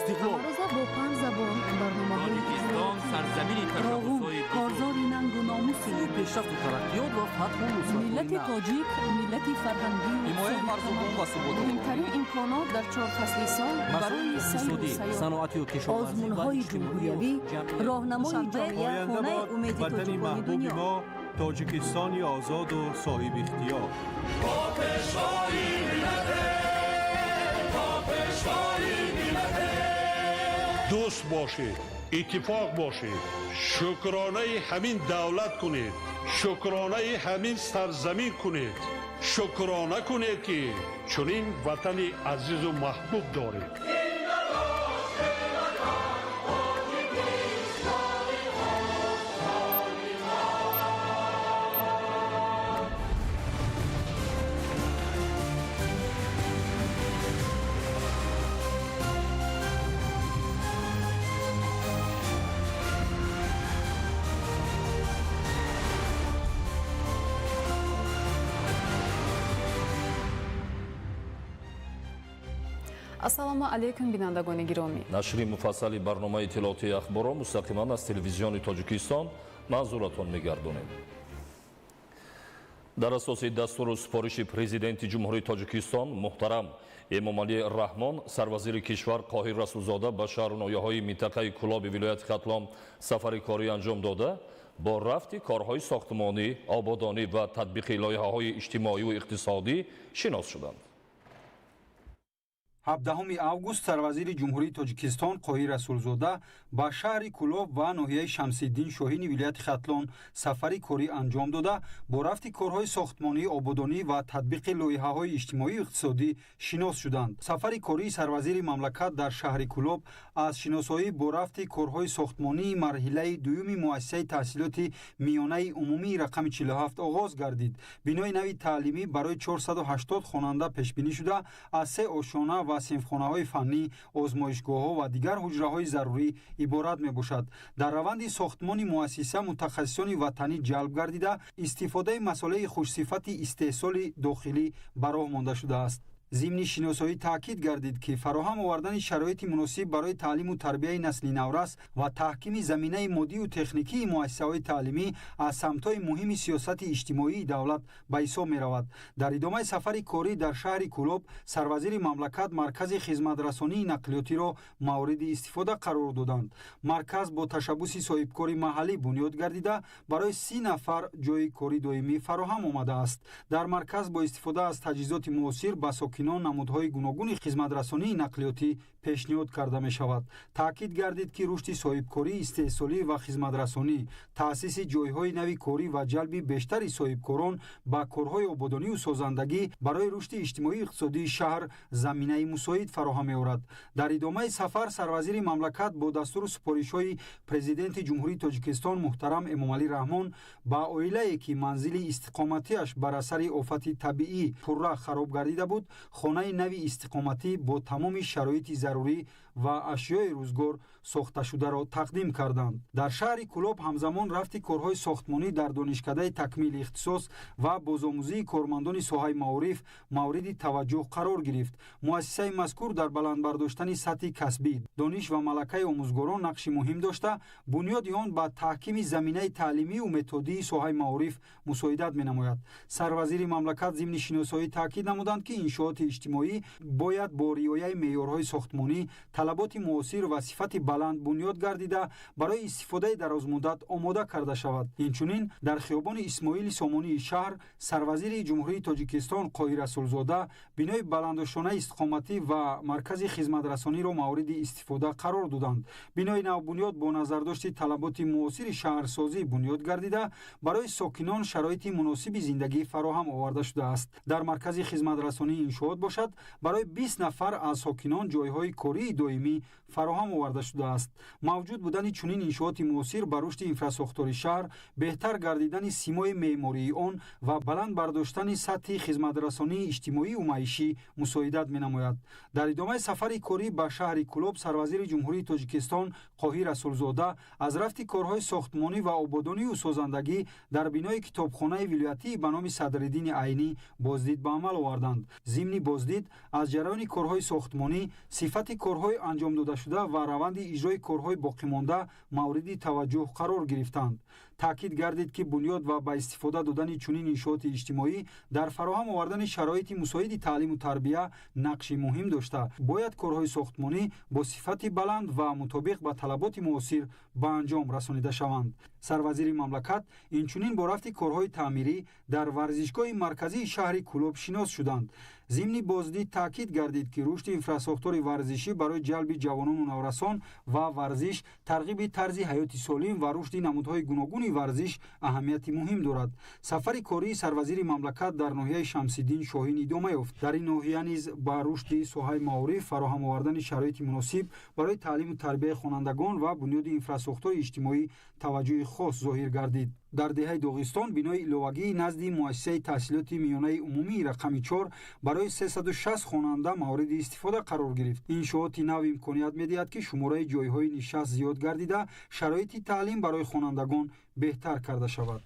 استقلال روزا با 5 زبان برنامه‌های تاجیکستان سرزمینی تشخص‌های کارزاری ننگ و ناموسی پیشرفت و ترقیات و فتح و نصرت ملت تاجیک ملت فرهنگی حمایت مردم و ثبات مهمترین امکانات در 4 فصل سال برای سیر و سیاحت صنعتی و کشاورزی آزمون‌های جمهوریوی راهنمای جامعه خانه امید تاجیکان دنیا ما تاجیکستانی آزاد و صاحب اختیار دوست باشید اتفاق باشید شکرانه همین دولت کنید شکرانه همین سرزمین کنید شکرانه کنید که چنین وطن عزیز و محبوب دارید. ассалому алайкум бинандагони гиромӣ. нашри муфассали барномаи иттилоотии ахборро мустақиман аз телевизиони тоҷикистон манзуратон мегардонем. дар асоси дастуру супориши президенти ҷумҳурии тоҷикистон муҳтарам эмомалӣ раҳмон сарвазири кишвар қоҳир расулзода ба шаҳру ноҳияҳои минтақаи кӯлоби вилояти хатлон сафари корӣ анҷом дода бо рафти корҳои сохтмонӣ ободонӣ ва татбиқи лоиҳаҳои иҷтимоиву иқтисодӣ шинос шуданд. 17 август сарвазири ҷумҳурии тоҷикистон қоҳир расулзода ба шаҳри кӯлоб ва ноҳияи шамсиддин шоҳини вилояти хатлон сафари корӣ анҷом дода бо рафти корҳои сохтмонӣ ободонӣ ва татбиқи лоиҳаҳои иҷтимоиву иқтисодӣ шинос шуданд. сафари кории сарвазири мамлакат дар шаҳри кӯлоб аз шиносоӣ бо рафти корҳои сохтмонии марҳилаи дуюми муассисаи таҳсилоти миёнаи умумии рақами 47 оғоз гардид. бинои нави таълимӣ барои 480 хонанда пешбинӣ шуда аз 3 ошона ва синфхонаҳои фаннӣ, озмоишгоҳҳо ва дигар ҳуҷраҳои зарурӣ иборат мебошад. дар раванди сохтмони муассиса мутахассисони ватанӣ ҷалб гардида истифодаи масъалаи хушсифати истеҳсоли дохилӣ ба роҳ монда шудааст. зимни шиносоӣ таъкид гардид ки фароҳам овардани шароити муносиб барои таълиму тарбияи насли наврас ва таҳкими заминаи моддию техникии муассисаҳои таълимӣ аз самтҳои муҳими сиёсати иҷтимоии давлат ба ҳисоб меравад. дар идомаи сафари корӣ дар шаҳри кӯлоб сарвазири мамлакат маркази хизматрасонии нақлиётиро мавриди истифода қарор доданд. марказ бо ташаббуси соҳибкори маҳаллӣ бунёд гардида барои 30 нафар ҷойи кори доимӣ фароҳам омадааст. дар марказ бо истифода аз таҷҳизоти муосир ба намудҳои гуногуни хизматрасонии нақлиётӣ пешниҳод карда мешавад. таъкид гардид ки рушди соҳибкорӣ истеҳсолӣ ва хизматрасонӣ таъсиси ҷойҳои нави корӣ ва ҷалби бештари соҳибкорон ба корҳои ободониву созандагӣ барои рушди иҷтимоии иқтисодии шаҳр заминаи мусоид фароҳам меорад. дар идомаи сафар сарвазири мамлакат бо дастуру супоришҳои президенти ҷумҳурии тоҷикистон муҳтарам эмомалӣ раҳмон ба оилае ки манзили истиқоматиаш бар асари офати табиӣ пурра хароб гардида буд хонаи нави истиқоматӣ бо тамоми шароити зарурӣ ва ашёи рӯзгор сохташударо тақдим карданд. дар шаҳри кӯлоб ҳамзамон рафти корҳои сохтмонӣ дар донишкадаи такмили ихтисос ва бозомӯзии кормандони соҳаи маориф мавриди таваҷҷӯҳ қарор гирифт. муассисаи мазкур дар баландбардоштани сатҳи касбӣ дониш ва малакаи омӯзгорон нақши муҳим дошта бунёди он ба таҳкими заминаи таълимию методии соҳаи маориф мусоидат менамояд. сарвазири мамлакат зимни шиносоӣ таъкид намуданд ки иншооти иҷтимоӣ бояд бо риояи меъёрҳои сохтмонӣ талаботи муосир ва сифати баланд бунёд гардида барои истифодаи дарозмуддат омода карда шавад. инчунин дар хиёбони исмоили сомонии шаҳр сарвазири ҷумҳурии тоҷикистон қоҳир расулзода бинои баландошонаи истиқоматӣ ва маркази хизматрасониро мавриди истифода қарор доданд. бинои навбунёд бо назардошти талаботи муосири шаҳрсозӣ бунёд гардида барои сокинон шароити муносиби зиндагӣ фароҳам оварда шудааст. дар маркази хизматрасонии иншоот бошад барои 20 нафар аз сокинон ҷойҳои кории доимӣ фароҳам оварда шудааст. мавҷуд будани чунин иншооти муосир ба рушди инфраструктураи шаҳр беҳтар гардидани симои меъмории он ва баланд бардоштани сатҳи хизматрасонии иҷтимоиву маишӣ мусоидат менамояд. дар идомаи сафари корӣ ба шаҳри кӯлоб сарвазири ҷумҳурии тоҷикистон қоҳир расулзода аз рафти корҳои сохтмонӣ ва ободониву созандагӣ дар бинои китобхонаи вилоятии ба номи Садриддини Айнӣ боздид ба амал оварданд. зимни боздид аз ҷараёни корҳои сохтмонӣ, сифати корҳои анҷомдода шуда ва раванди иҷрои корҳои боқимонда мавриди таваҷҷӯҳ қарор гирифтанд. таъкид гардид ки бунёд ва ба истифода додани чунин иншооти иҷтимоӣ дар фароҳам овардани шароити мусоиди таълиму тарбия нақши муҳим дошта бояд корҳои сохтмонӣ бо сифати баланд ва мутобиқ ба талаботи муосир ба анҷом расонида шаванд. сарвазири мамлакат инчунин бо рафти корҳои таъмирӣ дар варзишгоҳи марказии шаҳри Кӯлоб шинос шуданд. зимни боздид таъкид гардид ки рушди инфраструктураи варзишӣ барои ҷалби ҷавонону наврасон ва варзиш, тарғиби тарзи ҳаёти солим ва рушди намудҳои гуногуни варзиш аҳамияти муҳим дорад. сафари кории сарвазири мамлакат дар ноҳияи Шамсиддин Шоҳин идома ёфт. дар ин ноҳия низ ба рушди соҳаи маориф, фароҳам овардани шароити муносиб барои таълиму тарбияи хонандагон ва бунёди инфраструктураи иҷтимоӣ таваҷҷӯҳи хос зоҳир гардид. дар деҳаи Доғистон бинои иловагии назди муассисаи таҳсилоти миёнаи умумии рақами 4 барои 360 хонанда мавриди истифода қарор гирифт. иншооти нав имконият медиҳад ки шумораи ҷойҳои нишаст зиёд гардида шароити таълим барои хонандагон беҳтар карда шавад.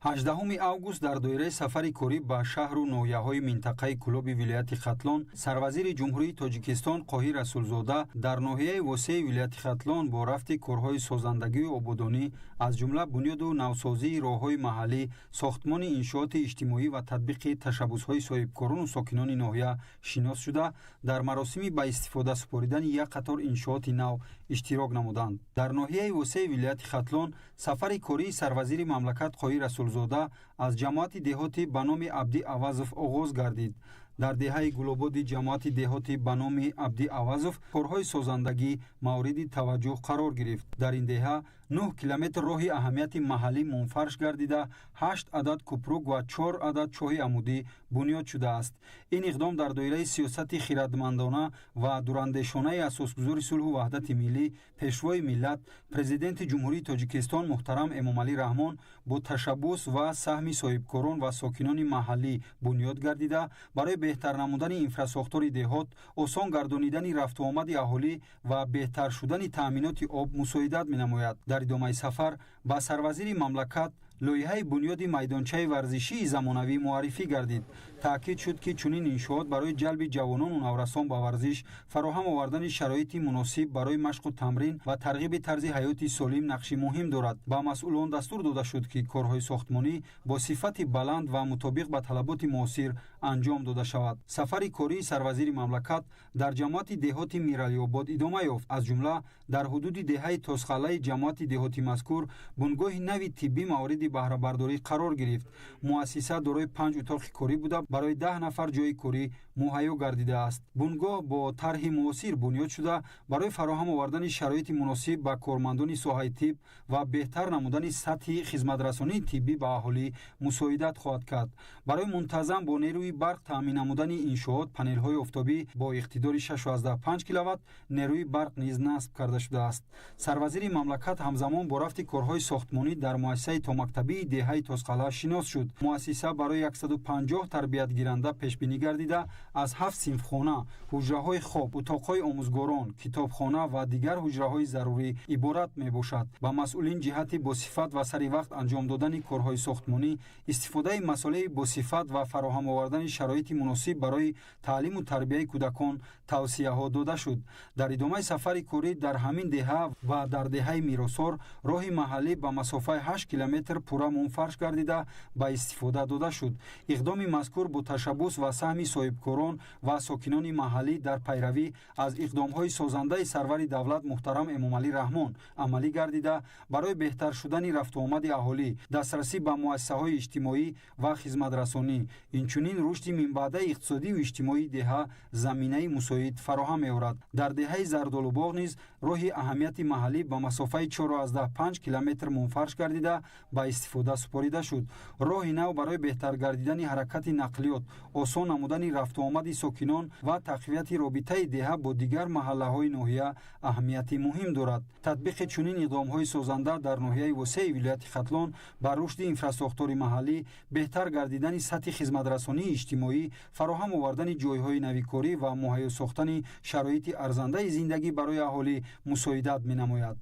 18 август дар доираи сафари корӣ ба шаҳру ноҳияҳои минтақаи Кӯлоби вилояти Хатлон, сарвазири ҷумҳурии Тоҷикистон Қоҳир Расулзода дар ноҳияи восеи вилояти Хатлон бо рафти корҳои созандагию ободонӣ, аз ҷумла бунёду навсозии роҳҳои маҳаллӣ, сохтмони иншооти иҷтимоӣ ва татбиқи ташаббусҳои соҳибкорону сокинони ноҳия шинос шуда, дар маросими ба истифода супоридани як қатор иншооти нав иштирок намуданд. дар ноҳияи восеи вилояти Хатлон сафари кории сарвазири мамлакат Қоҳир Расулзода аз ҷамоати деҳотӣ ба номи Абди Авазов оғоз гардид. дар деҳаи Гулободи ҷамоати деҳотӣ ба номи Абди Авазов корҳои созандагӣ мавриди таваҷҷӯҳ қарор гирифт. дар ин деҳа 9 километр роҳи аҳамияти маҳаллӣ мунфарш гардида 8 адад кӯпрук ва 4 адад чоҳи амудӣ бунёд шудааст. ин иқдом дар доираи сиёсати хиратмандона ва дурандешонаи асосгузори сулҳу ваҳдати миллӣ, пешвои миллат, президенти ҷумҳурии Тоҷикистон муҳтарам Эмомалӣ Раҳмон бо ташаббус ва саҳми соҳибкорон ва сокинони маҳаллӣ бунёд гардида барои беҳтар намудани инфраструктураи деҳот, осон гардонидани рафту омади аҳолӣ ва беҳтар шудани таъминоти об мусоидат менамояд. дар идомаи сафар ба сарвазири мамлакат лоиҳаи бунёди майдончаи варзишии замонавӣ муаррифӣ гардид. таъкид шуд ки чунин иншоот барои ҷалби ҷавонону наврасон ба варзиш, фароҳам овардани шароити муносиб барои машқу тамрин ва тарғиби тарзи ҳаёти солим нақши муҳим дорад. ба масъулон дастур дода шуд ки корҳои сохтмонӣ бо сифати баланд ва мутобиқ ба талаботи муосир анҷом дода шавад. сафари кории сарвазири мамлакат дар ҷамоати деҳоти Миралиобод идома ёфт. аз ҷумла дар ҳудуди деҳаи Тосқалаи ҷамоати деҳоти мазкур бунгоҳи нави тиббӣ мавриди баҳрабардорӣ қарор гирифт. муассиса дорои 5 утоқи корӣ буда барои 10 нафар ҷойи корӣ муҳайё гардидааст. бунгоҳ бо тарҳи муосир бунёд шуда барои фароҳам овардани шароити муносиб ба кормандони соҳаи тиб ва беҳтар намудани сатҳи хизматрасонии тиббӣ ба аҳолӣ мусоидат хоҳад кард. барои мунтазам бо нерӯи барқ таъмин намудани иншоот панелҳои офтобӣ бо иқтидори 6,5 киловатт нерӯи барқ низ насб карда шудааст. сарвазири мамлакат ҳамзамон бо рафти корҳои сохтмонӣ дар муассисаи томактабии деҳаи Тосқала шинос шуд. муассиса барои 150 тарбиятгиранда пешбинӣ гардида аз 7 синфхона, ҳуҷраҳои хоб, утоқҳои омӯзгорон, китобхона ва дигар ҳуҷраҳои зарурӣ иборат мебошад. ба масъулин ҷиҳати босифат ва сари вақт анҷом додани корҳои сохтмонӣ, истифодаи масолеҳи босифат ва фароҳам овардани шароити муносиб барои таълиму тарбияи кӯдакон тавсияҳо дода шуд. дар идомаи сафари корӣ дар ҳамин деҳа ва дар деҳаи Миросор роҳи маҳаллӣ ба масофаи 8 километр пурра мунфарш гардида ба истифода дода шуд. иқдоми мазкур бо ташаббус ва саҳми соҳибкорон ва сокинони маҳаллӣ дар пайравӣ аз иқдомҳои созандаи сарвари давлат муҳтарам Эмомалӣ Раҳмон амалӣ гардида барои беҳтар шудани рафтуомади аҳолӣ, дастрасӣ ба муассисаҳои иҷтимоӣ ва хизматрасонӣ, инчунин рушди минбаъдаи иқтисодию иҷтимоии деҳа заминаи мусоид фароҳам меорад. дар деҳаи Зардолубоғ низ роҳи аҳамияти маҳаллӣ ба масофаи 4,5 километр мунфарш гардида ба истифода супорида шуд. роҳи нав барои беҳтар гардидани ҳаракати нақлиёт, осон намудани рафтуомади сокинон ва тақвияти робитаи деҳа бо дигар маҳаллаҳои ноҳия аҳамияти муҳим дорад. татбиқи чунин иқдомҳои созанда дар ноҳияи восеи вилояти Хатлон ба рушди инфраструктураи маҳаллӣ, беҳтар гардидани сатҳи хизматрасонии иҷтимоӣ, фароҳам овардани ҷойҳои навикорӣ ва муҳайё сохтани шароити арзандаи зиндагӣ барои аҳолӣ мусоидат менамояд.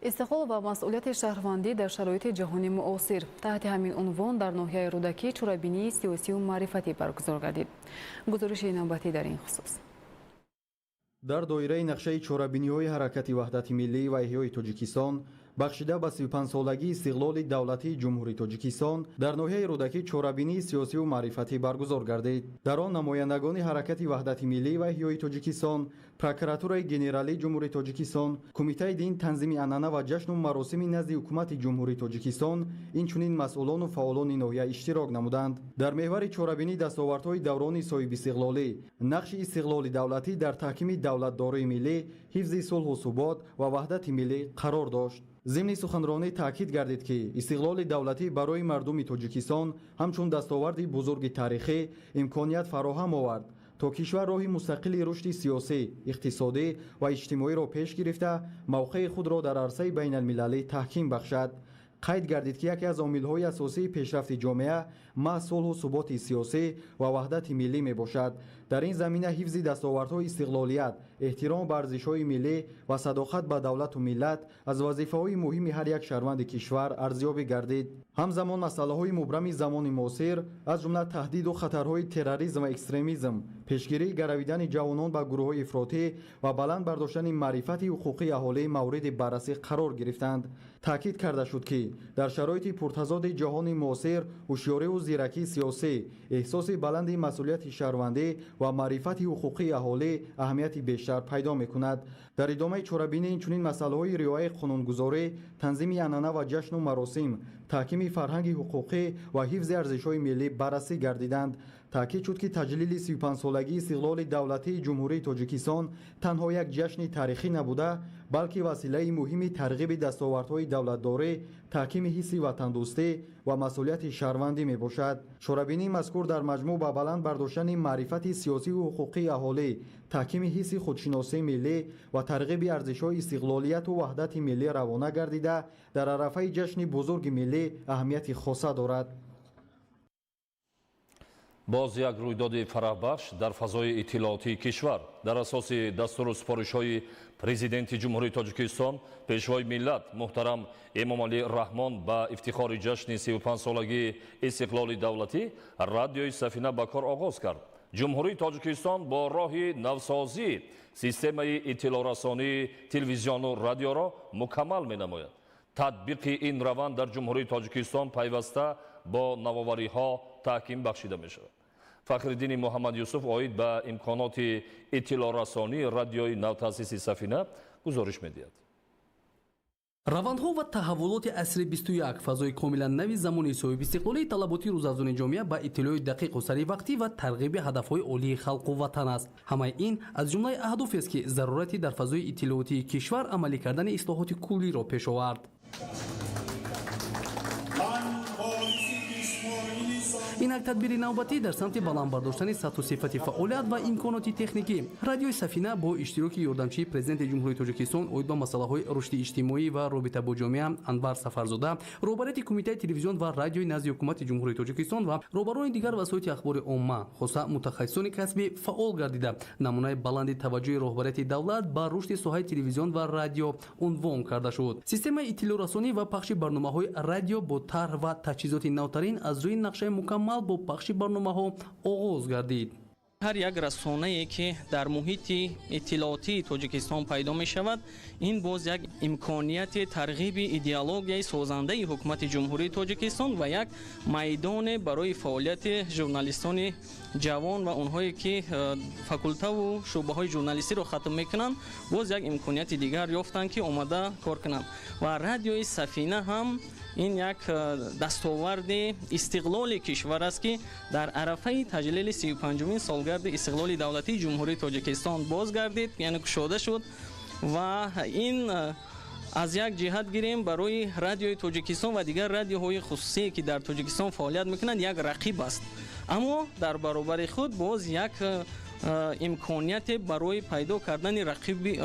استقلال و مسئولیت شهروندی در شرایط جهانی معاصر تحت همین عنوان در ناحیه رودکی چورابینی سیاسی و معرفتی برگزار گردید. گزارش نوبتی در این خصوص. дар доираи нақшаи чорабиниҳои ҳаракати ваҳдати миллӣ ва иҳёи тоҷикистон бахшида ба 35-солагии истиқлоли давлатии ҷумҳурии тоҷикистон дар ноҳияи рӯдакӣ чорабинии сиёсиву маърифатӣ баргузор гардид. дар он намояндагони ҳаракати ваҳдати миллӣ ва иҳёи тоҷикистон, прокуратураи генералии ҷумҳурии тоҷикистон, кумитаи дин, танзими анъана ва ҷашну маросими назди ҳукумати ҷумҳурии тоҷикистон, инчунин масъулону фаъолони ноҳия иштирок намуданд. дар меҳвари чорабинӣ дастовардҳои даврони соҳибистиқлолӣ, нақши истиқлоли давлатӣ дар таҳкими давлатдории миллӣ, ҳифзи сулҳу субот ва ваҳдати миллӣ қарор дошт. зимни суханронӣ таъкид гардид ки истиқлоли давлатӣ барои мардуми тоҷикистон ҳамчун дастоварди бузурги тарихӣ имконият фароҳам овард то кишвар роҳи мустақили рушди сиёсӣ, иқтисодӣ ва иҷтимоиро пеш гирифта мавқеи худро дар арсаи байналмилалӣ таҳким бахшад. қайд гардид ки яке аз омилҳои асосии пешрафти ҷомеа маҳз сулҳу суботи сиёсӣ ва ваҳдати миллӣ мебошад. дар ин замина ҳифзи дастовардҳои истиқлолият, эҳтиром ба арзишҳои миллӣ ва садоқат ба давлату миллат аз вазифаҳои муҳими ҳар як шаҳрванди кишвар арзёбӣ гардид. ҳамзамон масъалаҳои мубрами замони муосир аз ҷумла таҳдиду хатарҳои терроризм ва экстремизм, пешгирии гаравидани ҷавонон ба гурӯҳҳои ифротӣ ва баланд бардоштани маърифати ҳуқуқи аҳолӣ мавриди баррасӣ қарор гирифтанд. таъкид карда шуд ки дар шароити пуртазоди ҷаҳони муосир ҳушёриву зиракии сиёсӣ, эҳсоси баланди масъулияти шаҳрвандӣ ва маърифати ҳуқуқи аҳолӣ аҳамияти бештар пайдо мекунад. дар идомаи чорабинӣ инчунин масъалаҳои риояи қонунгузорӣ, танзими анъана ва ҷашну маросим, таҳкими фарҳанги ҳуқуқӣ ва ҳифзи арзишҳои миллӣ баррасӣ гардиданд. таъкид шуд ки таҷлили 35-солагии истиқлоли давлатии ҷумҳурии тоҷикистон танҳо як ҷашни тарихӣ набуда, балки василаи муҳими тарғиби дастовардҳои давлатдорӣ, таҳкими ҳисси ватандӯстӣ ва масъулияти шаҳрвандӣ мебошад. чорабинии мазкур дар маҷмӯъ ба баланд бардоштани маърифати сиёсиву ҳуқуқии аҳолӣ, таҳкими ҳисси худшиносии миллӣ ва тарғиби арзишҳои истиқлолияту ваҳдати миллӣ равона гардида дар арафаи ҷашни бузурги миллӣ аҳамияти хоса дорад. боз як рӯйдоди фараҳбахш дар фазои иттилоотии кишвар дар асоси дастуру супоришҳои президенти ҷумҳурии тоҷикистон пешвои миллат муҳтарам эмомалӣ раҳмон ба ифтихори ҷашни 35-солагии истиқлоли давлатӣ радиои Сафина ба кор оғоз кард. ҷумҳурии тоҷикистон бо роҳи навсозии системаи иттилоърасонии телевизиону радиоро мукаммал менамояд. татбиқи ин раванд дар ҷумҳурии тоҷикистон пайваста бо навовариҳо таҳким бахшида мешавад. фахриддини муҳаммад юсуф оид ба имконоти иттилоърасонии радиои навтаъсиси Сафина гузориш медиҳад. равандҳо ва таҳаввулоти асри 21 фазои комилан нави замони соҳибистиқлолии талаботи рӯзафзуни ҷомеа ба иттилои дақиқу саривақтӣ ва тарғиби ҳадафҳои олии халқу ватан аст. ҳамаи ин аз ҷумлаи аҳдофест ки зарурати дар фазои иттилоотии кишвар амалӣ кардани ислоҳоти куллиро пеш овард. инак тадбири навбатӣ дар самти баланд бардоштани сатҳу сифати фаъолият ва имконоти техникӣ радиои Сафина бо иштироки ёрдамчии президенти ҷумҳурии тоҷикистон оид ба масъалаҳои рушди иҷтимоӣ ва робита бо ҷомеа Анвар Сафарзода, роҳбарияти кумитаи телевизион ва радиои назди ҳукумати ҷумҳурии тоҷикистон ва роҳбарони дигар васоити ахбори омма, хоса мутахассисони касбӣ фаъол гардида намунаи баланди таваҷҷӯҳи роҳбарияти давлат ба рушди соҳаи телевизион ва радио унвон карда шуд. системаи иттилоърасонӣ ва пахши барномаҳои радио бо тарҳ ва таҷҳизоти навтарин аз рӯи нақшаи мукаммал бо пахши барномаҳо оғоз гардид. ҳар як расонае ки дар муҳити иттилоотии тоҷикистон пайдо мешавад, ин боз як имконияти тарғиби идеологияи созандаи ҳукумати ҷумҳурии тоҷикистон ва як майдоне барои фаъолияти журналистони ҷавон ва онҳое ки факултаву шӯъбаҳои журналистиро хатм мекунанд, боз як имконияти дигар ёфтанд ки омада кор кунанд. ва радиои Сафина ҳам ин як дастоварди истиқлоли кишвар аст ки дар арафаи таҷлили 35-умин солгарди истиқлоли давлатии ҷумҳурии тоҷикистон боз гардид, яъне кушода шуд. ва ин аз як ҷиҳат гирем барои радиои тоҷикистон ва дигар радиоҳои хусусие ки дар тоҷикистон фаъолият мекунанд як рақиб аст, аммо дар баробари худ боз як имконияте барои пайдо кардани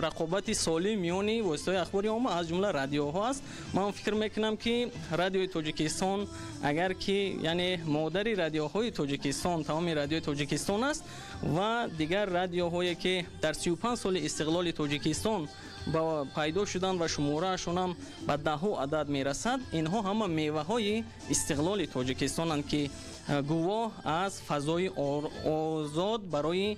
рақобати солим миёни воситаҳои ахбори омма аз ҷумла радиоҳо аст. ман фикр мекунам ки радиои тоҷикистон агар ки яъне модари радиоҳои тоҷикистон тамоми радиои тоҷикистон аст ва дигар радиоҳое ки дар 35 соли истиқлоли тоҷикистон ба пайдо шуданд ва шумораашонам ба даҳҳо адад мерасад, инҳо ҳама меваҳои истиқлоли тоҷикистонанд ки гувоҳ аз фазои озод барои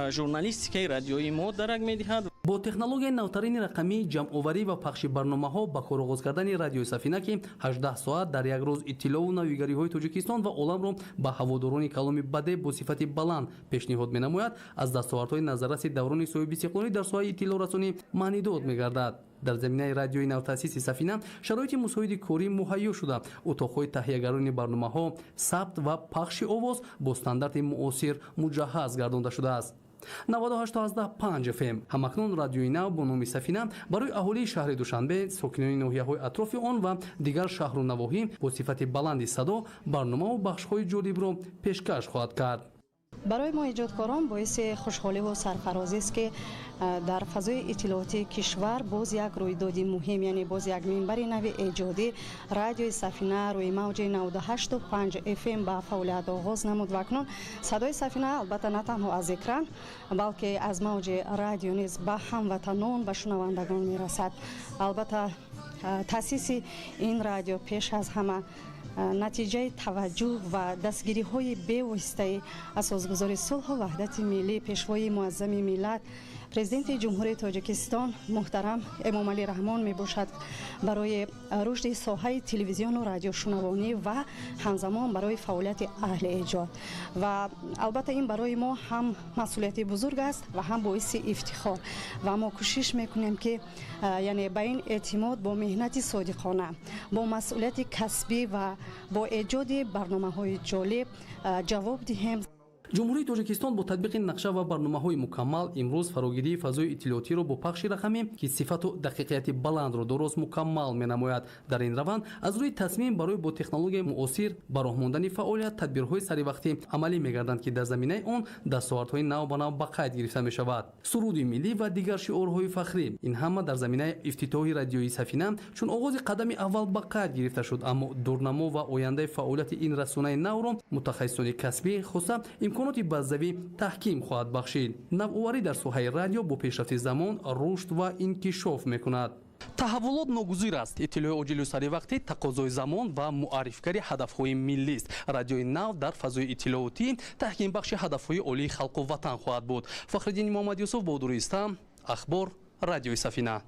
журналистикаи радиои мо дарак медиҳад. бо технологияи навтарини рақамӣ ҷамъоварӣ ва пахши барномаҳо ба короғоз кардани радиои Сафина ки 18 соат дар як рӯз иттилоъу навигариҳои Тоҷикистон ва оламро ба ҳаводорони каломи баде бо сифати баланд пешниҳод менамояд, аз дастовардҳои назарраси даврони соҳиби истиқлолӣ дар соҳаи иттилоърасонӣ маънидод мегардад. дар заминаи радиои навтаъсиси Сафина шароити мусоиди корӣ муҳайё шуда утоқҳои таҳиягарони барномаҳо сабт ва пахши овоз бо стандарти муосир муҷаҳҳаз гардонда шудааст. 98.5 FM ҳамакнун радиои нав бо номи Сафина барои аҳолии шаҳри Душанбе, сокинони ноҳияҳои атрофи он ва дигар шаҳру навоҳӣ бо сифати баланди садо барномаву бахшҳои ҷолибро пешкаш хоҳад кард. барои мо эҷодкорон боиси хушҳоливу сарфарозист ки дар фазои иттилоъоти кишвар боз як рӯйдоди муҳим, яъне боз як минбари нави эҷодӣ радиои Сафина рӯи мавҷи 98.5 FM ба фаъолият оғоз намуд ва акнун садои Сафина албатта на танҳо аз экран балки аз мавҷи радио низ ба ҳамватанон ва шунавандагон мерасад. албатта таъсиси ин радио пеш аз ҳама натиҷаи таваҷҷӯҳ ва дастгириҳои бевоситаи асосгузори сулҳу ваҳдати миллӣ, пешвои муаззами миллат, президенти ҷумҳурии Тоҷикистон муҳтарам Эмомалӣ Раҳмон мебошад барои рушди соҳаи телевизиону радиошунавонӣ ва ҳамзамон барои фаъолияти аҳли эҷод. ва албатта ин барои мо ҳам масъулияти бузург аст ва ҳам боиси ифтихор ва мо кӯшиш мекунем ки яъне ба ин эътимод бо меҳнати содиқона, бо масъулияти касбӣ ва бо эҷоди барномаҳои ҷолиб ҷавоб диҳем. ҷумҳурии Тоҷикистон бо татбиқи нақша ва барномаҳои мукаммал имрӯз фарогирии фазои иттилоъотиро бо пахши рақамӣ ки сифату дақиқияти баландро дорост мукаммал менамояд. дар ин раванд аз рӯи тасмим барои бо технологияи муосир ба роҳ мондани фаъолият тадбирҳои саривақтӣ амалӣ мегарданд ки дар заминаи он дастовардҳои нав ба нав ба қайд гирифта мешавад. суруди миллӣ ва дигар шиорҳои фахрӣ, ин ҳама дар заминаи ифтитоҳи радиои Сафина чун оғози қадами аввал ба қайд гирифта шуд, аммо дурнамо ва ояндаи фаъолияти ин расонаи навро мутахассисони касбӣ хоса имконоти базавӣ таҳким хоҳад бахшид. навъоварӣ дар соҳаи радио бо пешрафти замон рушд ва инкишоф мекунад. таҳаввулот ногузир аст. иттилоъи оҷилу саривақтӣ тақозои замон ва муаррифгари ҳадафҳои миллист. радиои нав дар фазои иттилоъотӣ таҳкимбахши ҳадафҳои олии халқу ватан хоҳад буд. Фахриддин Муҳаммадюсуф, Бодуристан, Ахбор, радиои Сафина.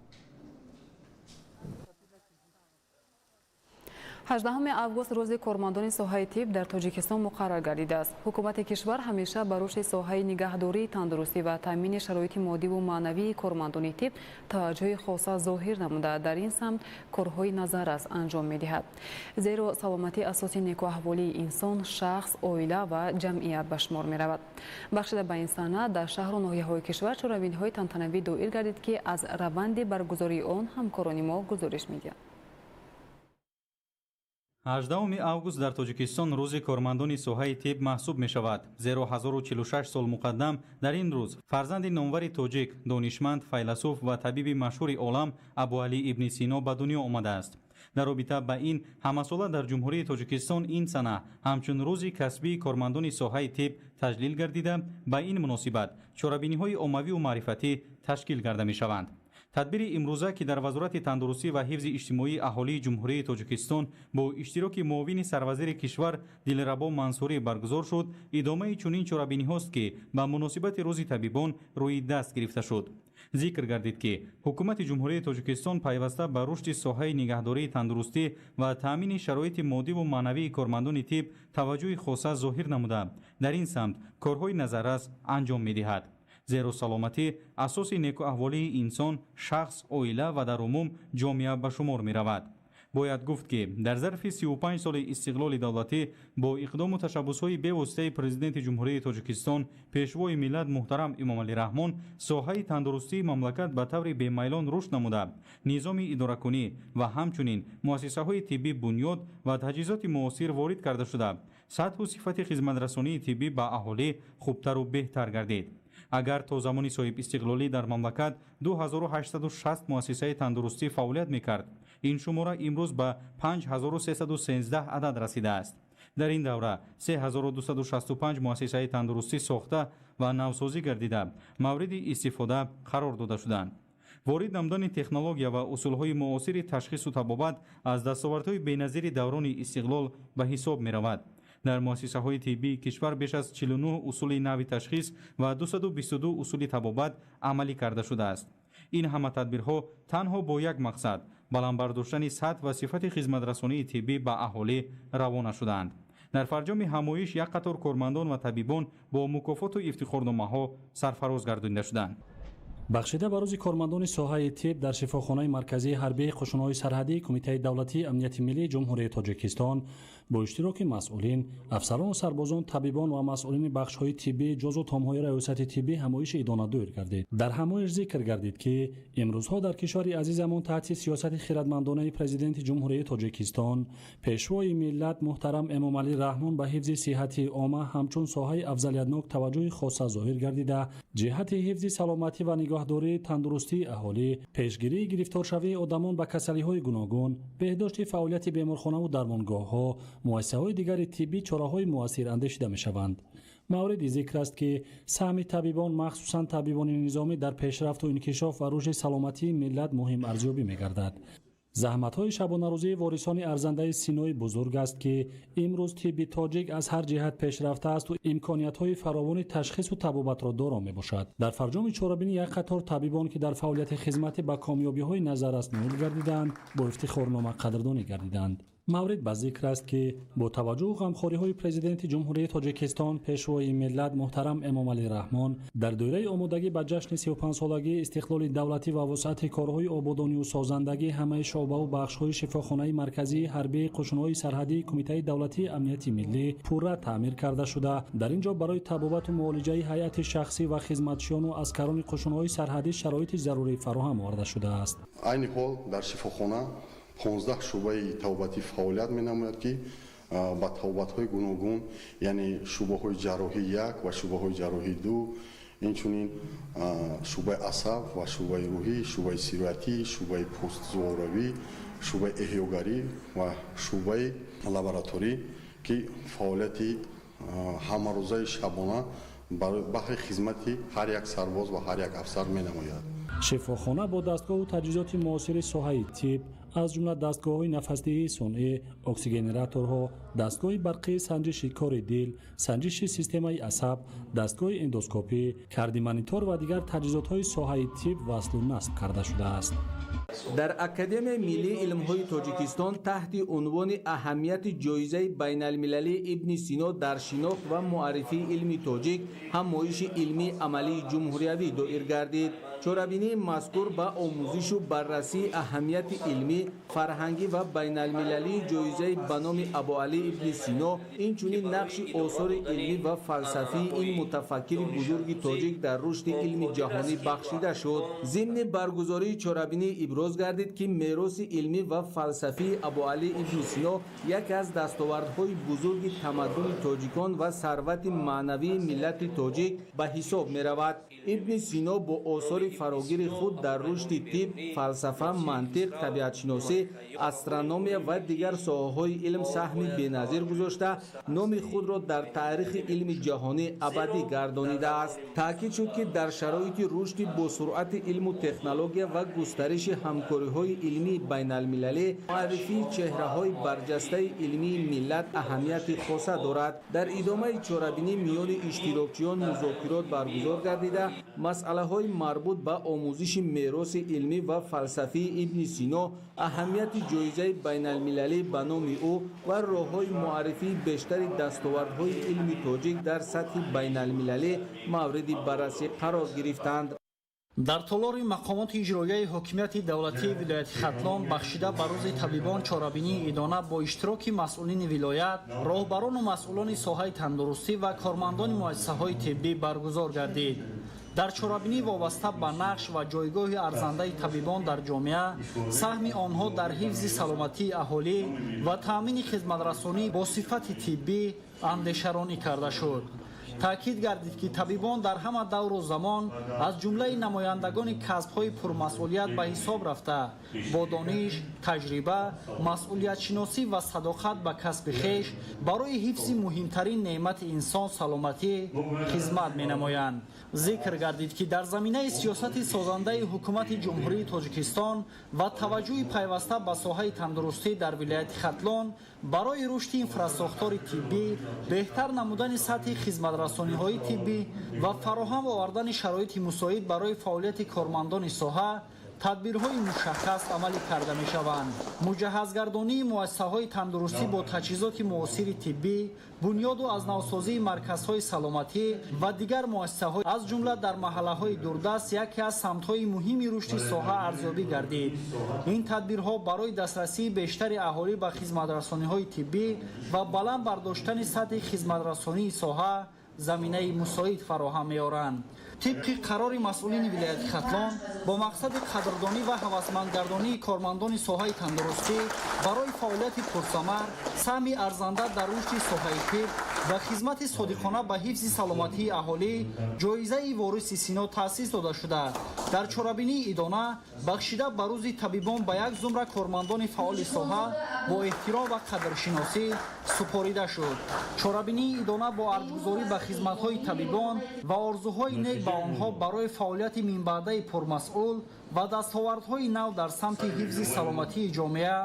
18 август рӯзи кормандони соҳаи тиб дар Тоҷикистон муқаррар гардидааст. ҳукумати кишвар ҳамеша ба рушди соҳаи нигаҳдории тандурустӣ ва таъмини шароити моддиву маънавии кормандони тиб таваҷҷӯҳи хоса зоҳир намуда дар ин самт корҳои назаррас анҷом медиҳад. зеро саломатӣ асоси некуаҳволии инсон, шахс, оила ва ҷамъият ба шумор меравад. бахшида ба ин санад дар шаҳру ноҳияҳои кишвар чорабиниҳои тантанавӣ доир гардид ки аз раванди баргузории он ҳамкорони мо гузориш медиҳад. 18 август дар Тоҷикистон рӯзи кормандони соҳаи тиб маҳсуб мешавад, зеро 1046 сол муқаддам дар ин рӯз фарзанди номвари тоҷик, донишманд, файласуф ва табиби машҳури олам Абуалӣ ибни Сино ба дунё омадааст. дар робита ба ин ҳамасола дар ҷумҳурии Тоҷикистон ин сана ҳамчун рӯзи касбии кормандони соҳаи тиб таҷлил гардида, ба ин муносибат чорабиниҳои оммавиву маърифатӣ ташкил карда мешаванд. тадбири имрӯза ки дар вазорати тандурустӣ ва ҳифзи иҷтимоии аҳолии ҷумҳурии Тоҷикистон бо иштироки муовини сарвазири кишвар Дилрабо Мансурӣ баргузор шуд, идомаи чунин чорабиниҳост ки ба муносибати рӯзи табибон рӯи даст гирифта шуд. зикр гардид ки ҳукумати ҷумҳурии Тоҷикистон пайваста ба рушди соҳаи нигаҳдории тандурустӣ ва таъмини шароити моддиву маънавии кормандони тиб таваҷҷӯҳи хоса зоҳир намуда, дар ин самт корҳои назаррас анҷом медиҳад. зеро саломатӣ асоси некуаҳволии инсон, шахс, оила ва дар умум ҷомеа ба шумор меравад. бояд гуфт ки дар зарфи 35 соли истиқлоли давлатӣ бо иқдому ташаббусҳои бевоситаи президенти ҷумҳурии Тоҷикистон, пешвои миллат муҳтарам Эмомалӣ Раҳмон, соҳаи тандурустии мамлакат ба таври бемайлон рушд намуда, низоми идоракунӣ ва ҳамчунин муассисаҳои тиббӣ бунёд ва таҷҳизоти муосир ворид карда шуда, сатҳу сифати хизматрасонии тиббӣ ба аҳолӣ хубтару беҳтар гардид. агар то замони соҳибистиқлолӣ дар мамлакат 2860 муассисаи тандурустӣ фаъолият мекард, ин шумора имрӯз ба 5313 адад расидааст. дар ин давра 3265 муассисаи тандурустӣ сохта ва навсозӣ гардида мавриди истифода қарор дода шуданд. ворид намудани технология ва усулҳои муосири ташхису табобат аз дастовардҳои беназири даврони истиқлол ба ҳисоб меравад. дар муассисаҳои тиббии кишвар беш аз 49 усули нави ташхис ва 222 усули табобат амалӣ карда шудааст. ин ҳама тадбирҳо танҳо бо як мақсад баландбардоштани сатҳ ва сифати хизматрасонии тиббӣ ба аҳолӣ равона шудаанд. дар фарҷоми ҳамоиш як қатор кормандон ва табибон бо мукофоту ифтихорномаҳо сарфароз гардонида шуданд. бахшида ба рӯзи кормандони соҳаи тиб дар шифохонаи марказии ҳарбии қушуноҳои сарҳадии Кумитаи давлатии амнияти миллии ҷумҳурияи Тоҷикистон бо иштироки масъулин, афсарону сарбозон, табибон ва масъулини бахшҳои тиббии ҷузъу томҳои раёсати тиббӣ ҳамоиши идона дойр гардид. дар ҳамоиш зикр гардид ки имрӯзҳо дар кишвари азизамон таҳти сиёсати хиратмандонаи президенти ҷумҳурияи Тоҷикистон пешвои миллат муҳтарам Эмомалӣ Раҳмон ба ҳифзи сиҳати омма ҳамчун соҳаи афзалиятнок таваҷҷӯҳи хоса зоҳир гардида, ҷиҳати ҳифзи саломатӣ ва нигоҳдории тандурустии аҳолӣ, пешгирии гирифторшавии одамон ба касалиҳои гуногун, беҳдошти фаъолияти беморхонаву дармонгоҳҳо, муассисаҳои дигари тиббӣ чораҳои муассир андешида мешаванд. мавриди зикр аст ки саҳми табибон, махсусан табибони низомӣ дар пешрафту инкишоф ва рушди саломатии миллат муҳим арзёбӣ мегардад. заҳматҳои шабонарӯзии ворисони арзандаи Синои бузург аст ки имрӯз тибби тоҷик аз ҳар ҷиҳат пешрафтааст ва имкониятҳои фаровони ташхису табобатро доро мебошад. дар фарҷоми чорабинӣ як қатор табибон ки дар фаъолияти хизматӣ ба комёбиҳои назаррас ноил гардиданд, бо ифтихорнома қадрдонӣ гардиданд. маврид ба зикр аст ки бо таваҷҷӯҳу ғамхориҳои президенти ҷумҳурияи Тоҷикистон пешвои миллат муҳтарам Эмомалӣ Раҳмон дар доираи омодагӣ ба ҷашни 35-солагии истиқлоли давлатӣ ва вусъати корҳои ободонию созандагии ҳамаи шуъбаву бахшҳои шифохонаи марказии ҳарбии қушуноҳои сарҳадии Кумитаи давлатии амнияти миллӣ пурра таъмир карда шуда, дар ин ҷо барои табобату муолиҷаи ҳайати шахсӣ ва хизматчиёну аскарони қушуноҳои сарҳадӣ шароити зарурӣ фароҳам оварда шудааст. айни ҳол дар шифохона 15 шуъбаи табобатӣ фаъолият менамояд ки ба табобатҳои гуногун, яъне шуъбаҳои ҷарроҳӣ 1 ва шуъбаҳои ҷарроҳӣ 2, инчунин шуъбаи асаб ва шуъбаи рӯҳӣ, шуъбаи сироятӣ, шуъбаи постзуворавӣ, шуъбаи эҳёгарӣ ва шуъбаи лабораторӣ ки фаъолияти ҳамарӯзаи шабона барои баҳри хизмати ҳар як сарбоз ва ҳар як афсар менамояд. шифохона бо дастгоҳу таҷҳизоти муосири соҳаи тиб аз ҷумла дастгоҳҳои нафасдиҳии сунъӣ, оксигенераторҳо, дастгоҳи барқии санҷиши кори дил, санҷиши системаи асаб, дастгоҳи эндоскопӣ, кардимонитор ва дигар таҷҳизотҳои соҳаи тиб васлу насб карда шудааст. дар Академияи миллии илмҳои Тоҷикистон таҳти унвони аҳамияти ҷоизаи байналмилалии Ибни Сино дар шинохт ва муаррифии илми тоҷик ҳамоиши илмии амалии ҷумҳуриявӣ доир гардид. чорабинии мазкур ба омӯзишу баррасии аҳамияти илмӣ, фарҳангӣ ва байналмилалии ҷоизаи ба номи Абуалӣ Ибни Сино, инчунин нақши осори илмӣ ва фалсафии ин мутафаккири бузурги тоҷик дар рушди илми ҷаҳонӣ бахшида шуд. зимни баргузории чорабинӣ иброз гардид ки мероси илмӣ ва фалсафии Абуалӣ Ибни Сино яке аз дастовардҳои бузурги тамаддуни тоҷикон ва сарвати маънавии миллати тоҷик ба ҳисоб меравад. ибни Сино бо осори фарогири худ дар рушди тиб, фалсафа, мантиқ, табиатшиносӣ, астрономия ва дигар соҳаҳои илм саҳми беназир гузошта, номи худро дар таърихи илми ҷаҳонӣ абадӣ гардонидааст. таъкид шуд ки дар шароити рушди босуръати илму технология ва густариши ҳамкориҳои илмии байналмилалӣ, муаррифии чеҳраҳои барҷастаи илмии миллат аҳамияти хоса дорад. дар идомаи чорабинӣ миёни иштирокчиён музокирот баргузор гардида, масъалаҳои марбут ба омӯзиши мероси илмӣ ва фалсафии Ибни Сино, аҳамияти ҷоизаи байналмилалӣ ба номи ӯ ва роҳҳои муаррифии бештари дастовардҳои илми тоҷик дар сатҳи байналмилалӣ мавриди баррасӣ қарор гирифтанд. дар толори мақомоти иҷроияи ҳокимияти давлатии вилояти Хатлон бахшида ба рӯзи табибон чорабинии идона бо иштироки масъулини вилоят, роҳбарону масъулони соҳаи тандурустӣ ва кормандони муассисаҳои тиббӣ баргузор гардид. дар чорабинӣ вобаста ба нақш ва ҷойгоҳи арзандаи табибон дар ҷомеа, саҳми онҳо дар ҳифзи саломатии аҳолӣ ва таъмини хизматрасонӣ бо сифати тиббӣ андешаронӣ карда шуд. таъкид гардид ки табибон дар ҳама давру замон аз ҷумлаи намояндагони касбҳои пурмасъулият ба ҳисоб рафта бо дониш, таҷриба, масъулиятшиносӣ ва садоқат ба касби хеш барои ҳифзи муҳимтарин неъмати инсон саломатӣ хизмат менамоянд. зикр гардид ки дар заминаи сиёсати созандаи ҳукумати ҷумҳурии тоҷикистон ва таваҷҷӯҳи пайваста ба соҳаи тандурустӣ дар вилояти хатлон барои рушди инфрасохтори тиббӣ, беҳтар намудани сатҳи хизматрасониҳои тиббӣ ва фароҳам овардани шароити мусоид барои фаъолияти кормандони соҳа тадбирҳои мушаххас амалӣ карда мешаванд. муҷаҳҳазгардонии муассисаҳои тандурустӣ бо таҷҳизоти муосири тиббӣ, бунёду аз навсозии марказҳои саломатӣ ва дигар муассисаҳо аз ҷумла дар маҳаллаҳои дурдаст яке аз самтҳои муҳими рушди соҳа арзёбӣ гардид. ин тадбирҳо барои дастрасии бештари аҳолӣ ба хизматрасониҳои тиббӣ ва баланд бардоштани сатҳи хизматрасонии соҳа заминаи мусоид фароҳам меоранд. тибқи қарори масъулини вилояти хатлон бо мақсади қадрдонӣ ва ҳавасмандгардонии кормандони соҳаи тандурустӣ барои фаъолияти пурсамар, саҳми арзанда дар рушди соҳаи тиб ва хизмати содиқона ба ҳифзи саломатии аҳолӣ ҷоизаи вориси Сино таъсис дода шуда дар чорабинии идона бахшида ба рӯзи табибон ба як зумра кормандони фаъоли соҳа бо эҳтиром ва қадршиносӣ супорида шуд. чорабинии идона бо арзгузорӣ ба хизматҳои табибон ва орзуҳои нек ба онҳо барои фаъолияти минбаъдаи пурмасъул ва дастовардҳои нав дар самти ҳифзи саломатии ҷомеа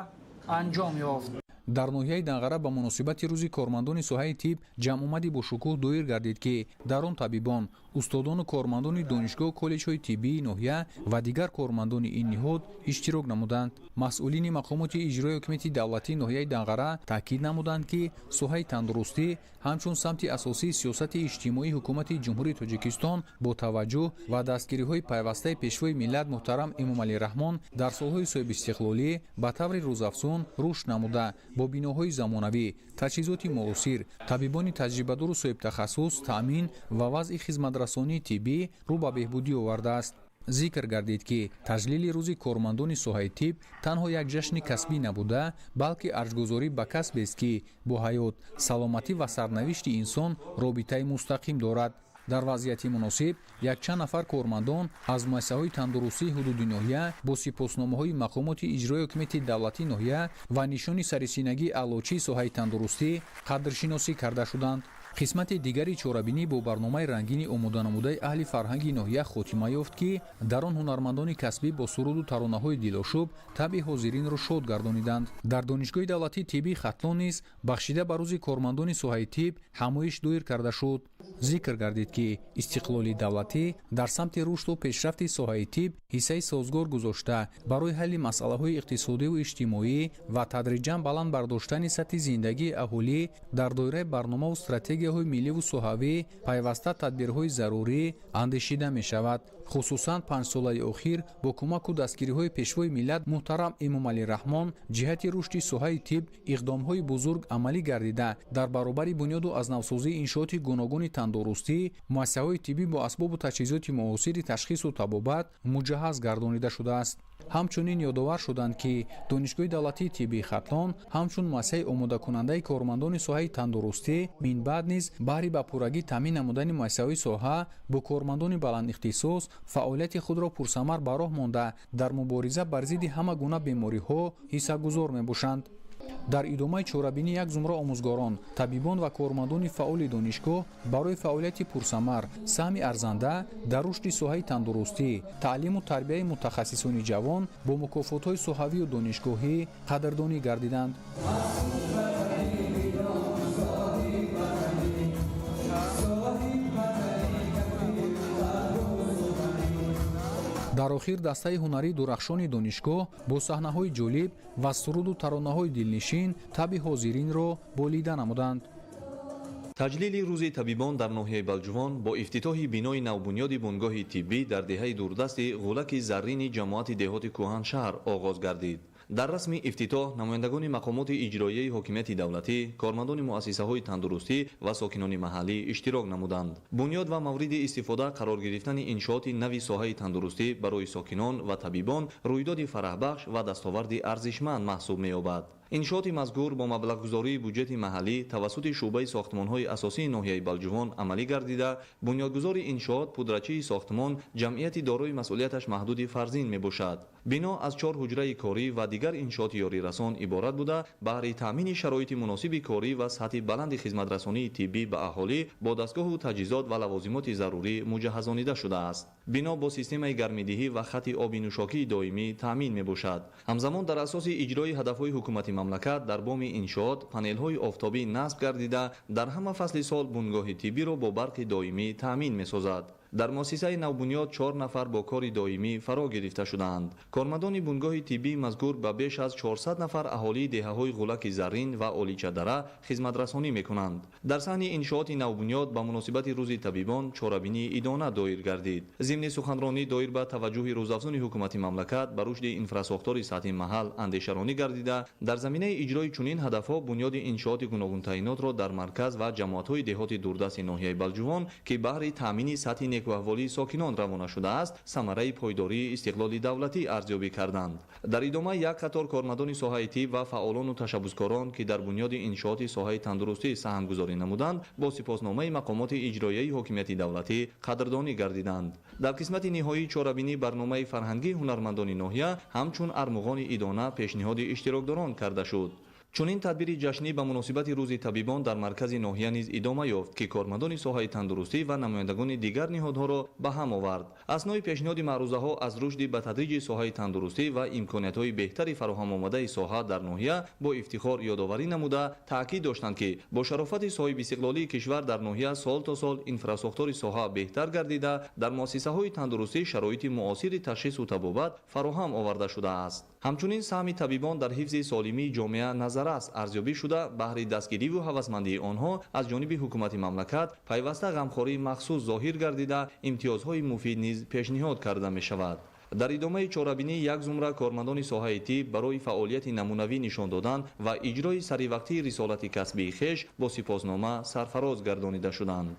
анҷом ёфт. дар ноҳияи Данғара ба муносибати рӯзи кормандони соҳаи тиб ҷамъомади бошукӯҳ доир гардид ки дар он табибон, устодону кормандони донишгоҳ коллеҷҳои тиббии ноҳия ва дигар кормандони ин ниҳод иштирок намуданд. масъулини мақомоти иҷрои ҳокимияти давлатии ноҳияи Данғара таъкид намуданд ки соҳаи тандурустӣ ҳамчун самти асосии сиёсати иҷтимоии ҳукумати ҷумҳурии Тоҷикистон бо таваҷҷӯҳ ва дастгириҳои пайвастаи пешвои миллат муҳтарам Эмомалӣ Раҳмон дар солҳои соҳибистиқлолӣ ба таври рӯзафзун рушд намуда бо биноҳои замонавӣ, таҷҳизоти муосир, табибони таҷрибадору соҳибтахассус, таъмин ва вазъи хизматрасонии тиббӣ рӯ ба беҳбудӣ овардааст. зикр гардид ки таҷлили рӯзи кормандони соҳаи тиб танҳо як ҷашни касбӣ набуда, балки арҷгузорӣ ба касбест ки бо ҳаёт, саломатӣ ва сарнавишти инсон робитаи мустақим дорад. дар вазъияти муносиб якчанд нафар кормандон аз муассисаҳои тандурустии ҳудуди ноҳия бо сипосномаҳои мақомоти иҷрои ҳокимияти давлатии ноҳия ва нишони сарисинагии аълочии соҳаи тандурустӣ қадршиносӣ карда шуданд. қисмати дигари чорабинӣ бо барномаи рангини омоданамудаи аҳли фарҳанги ноҳия хотима ёфт ки дар он ҳунармандони касбӣ бо суруду таронаҳои дилошуб табъи ҳозиринро шод гардониданд. дар донишгоҳи давлатии тиббии хатлон низ бахшида ба рӯзи кормандони соҳаи тиб ҳамоиш доир карда шуд. зикр гардид ки истиқлоли давлатӣ дар самти рушду пешрафти соҳаи тиб ҳиссаи созгор гузошта барои ҳалли масъалаҳои иқтисодиву иҷтимоӣ ва тадриҷан баланд бардоштани сатҳи зиндагии аҳолӣ дар доираи барномаву стратегияҳои милливу соҳавӣ пайваста тадбирҳои зарурӣ андешида мешавад. хусусан 5 солаи охир бо кӯмаку дастгириҳои пешвои миллат муҳтарам Эмомалӣ Раҳмон ҷиҳати рушди соҳаи тиб иқдомҳои бузург амалӣ гардида дар баробари бунёду аз навсозии иншооти гуногуни тандурустӣ муассисаҳои тиббӣ бо асбобу таҷҳизоти муосири ташхису табобат муҷаҳҳаз гардонида шудааст. ҳамчунин ёдовар шуданд ки донишгоҳи давлатии тиббии хатлон ҳамчун муассисаи омодакунандаи кормандони соҳаи тандурустӣ минбаъд низ баҳри ба пуррагӣ таъмин намудани муассисаҳои соҳа бо кормандони баландихтисос фаъолияти худро пурсамар ба роҳ монда дар мубориза бар зидди ҳама гуна бемориҳо ҳиссагузор мебошанд. дар идомаи чорабинӣ як зумра омӯзгорон, табибон ва кормандони фаъоли донишгоҳ барои фаъолияти пурсамар, саҳми арзанда дар рушди соҳаи тандурустӣ, таълиму тарбияи мутахассисони ҷавон бо мукофотҳои соҳавию донишгоҳӣ қадрдонӣ гардиданд. дар охир дастаи ҳунарии дурахшони донишгоҳ бо саҳнаҳои ҷолиб ва суруду таронаҳои дилнишин табъи ҳозиринро болида намуданд. таҷлили рӯзи табибон дар ноҳияи Балҷувон бо ифтитоҳи бинои навбунёди бунгоҳи тиббӣ дар деҳаи дурдасти ғулаки заррини ҷамоати деҳоти кӯҳаншаҳр оғоз гардид. дар расми ифтитоҳ намояндагони мақомоти иҷроияи ҳокимияти давлатӣ, кормандони муассисаҳои тандурустӣ ва сокинони маҳаллӣ иштирок намуданд. бунёд ва мавриди истифода қарор гирифтани иншооти нави соҳаи тандурустӣ барои сокинон ва табибон рӯйдоди фараҳбахш ва дастоварди арзишманд маҳсуб меёбад. иншооти мазкур бо маблағгузории буҷети маҳаллӣ тавассути шуъбаи сохтмонҳои асосии ноҳияи балҷувон амалӣ гардида, бунёдгузори иншоот пудрачии сохтмон ҷамъияти дорои масъулияташ маҳдуди фарзин мебошад. бино аз 4 ҳуҷраи корӣ ва дигар иншооти ёрирасон иборат буда, баҳри таъмини шароити муносиби корӣ ва сатҳи баланди хизматрасонии тиббӣ ба аҳолӣ бо дастгоҳу таҷҳизот ва лавозимоти зарурӣ муҷаҳҳазонида шудааст. бино бо системаи гармидиҳӣ ва хати оби нӯшокии доимӣ таъмин мебошад. ҳамзамон дар асоси иҷрои ҳадафҳои ҳукумати мамлакат дар боми иншоот панелҳои офтобӣ насб гардида, дар ҳама фасли сол бунгоҳи тиббиро бо барқи доимӣ таъмин месозад. дар муассисаи навбунёд 4 нафар бо кори доимӣ фаро гирифта шудаанд. кормандони бунгоҳи тиббии мазкур ба беш аз 400 нафар аҳолии деҳаҳои ғулаки Заррин ва Оличадара хизматрасонӣ мекунанд. дар саҳни иншооти навбунёд ба муносибати рӯзи табибон чорабинии идона доир гардид. зимни суханронӣ доир ба таваҷҷӯҳи рӯзафзуни ҳукумати мамлакат ба рушди инфрасохтори сатҳи маҳал андешаронӣ гардида, дар заминаи иҷрои чунин ҳадафҳо бунёди иншооти гуногун таъинотро дар марказ ва ҷамоатҳои деҳоти дурдасти ноҳияи Балҷувон ки баҳри таъмини сатҳи некуаҳволии сокинон равона шудааст, самараи пойдории истиқлоли давлатӣ арзёбӣ карданд. дар идома як қатор кормандони соҳаи тиб ва фаъолону ташаббускорон ки дар бунёди иншооти соҳаи тандурустӣ саҳмгузорӣ намуданд, бо сипосномаи мақомоти иҷроияи ҳокимияти давлатӣ қадрдонӣ гардиданд. дар қисмати ниҳоии чорабинӣ барномаи фарҳангии ҳунармандони ноҳия ҳамчун армуғони идона пешниҳоди иштирокдорон карда шуд. чунин тадбири ҷашнӣ ба муносибати рӯзи табибон дар маркази ноҳия низ идома ёфт ки кормандони соҳаи тандурустӣ ва намояндагони дигар ниҳодҳоро ба ҳам овард. аснои пешниҳоди маърузаҳо аз рушди ба тадриҷи соҳаи тандурустӣ ва имкониятҳои беҳтари фароҳамомадаи соҳа дар ноҳия бо ифтихор ёдоварӣ намуда, таъкид доштанд ки бо шарофати соҳиби истиқлолии кишвар дар ноҳия сол то сол инфрасохтори соҳа беҳтар гардида, дар муассисаҳои тандурустӣ шароити муосири ташхису табобат фароҳам оварда шудааст. ҳамчунин саҳми табибон дар ҳифзи солимии ҷомеа назаррас арзёбӣ шуда, баҳри дастгириву ҳавасмандии онҳо аз ҷониби ҳукумати мамлакат пайваста ғамхории махсус зоҳир гардида, имтиёзҳои муфид низ пешниҳод карда мешавад. дар идомаи чорабинӣ як зумра кормандони соҳаи тиб барои фаъолияти намунавӣ нишон додан ва иҷрои саривақтии рисолати касбии хеш бо сипоснома сарфароз гардонида шуданд.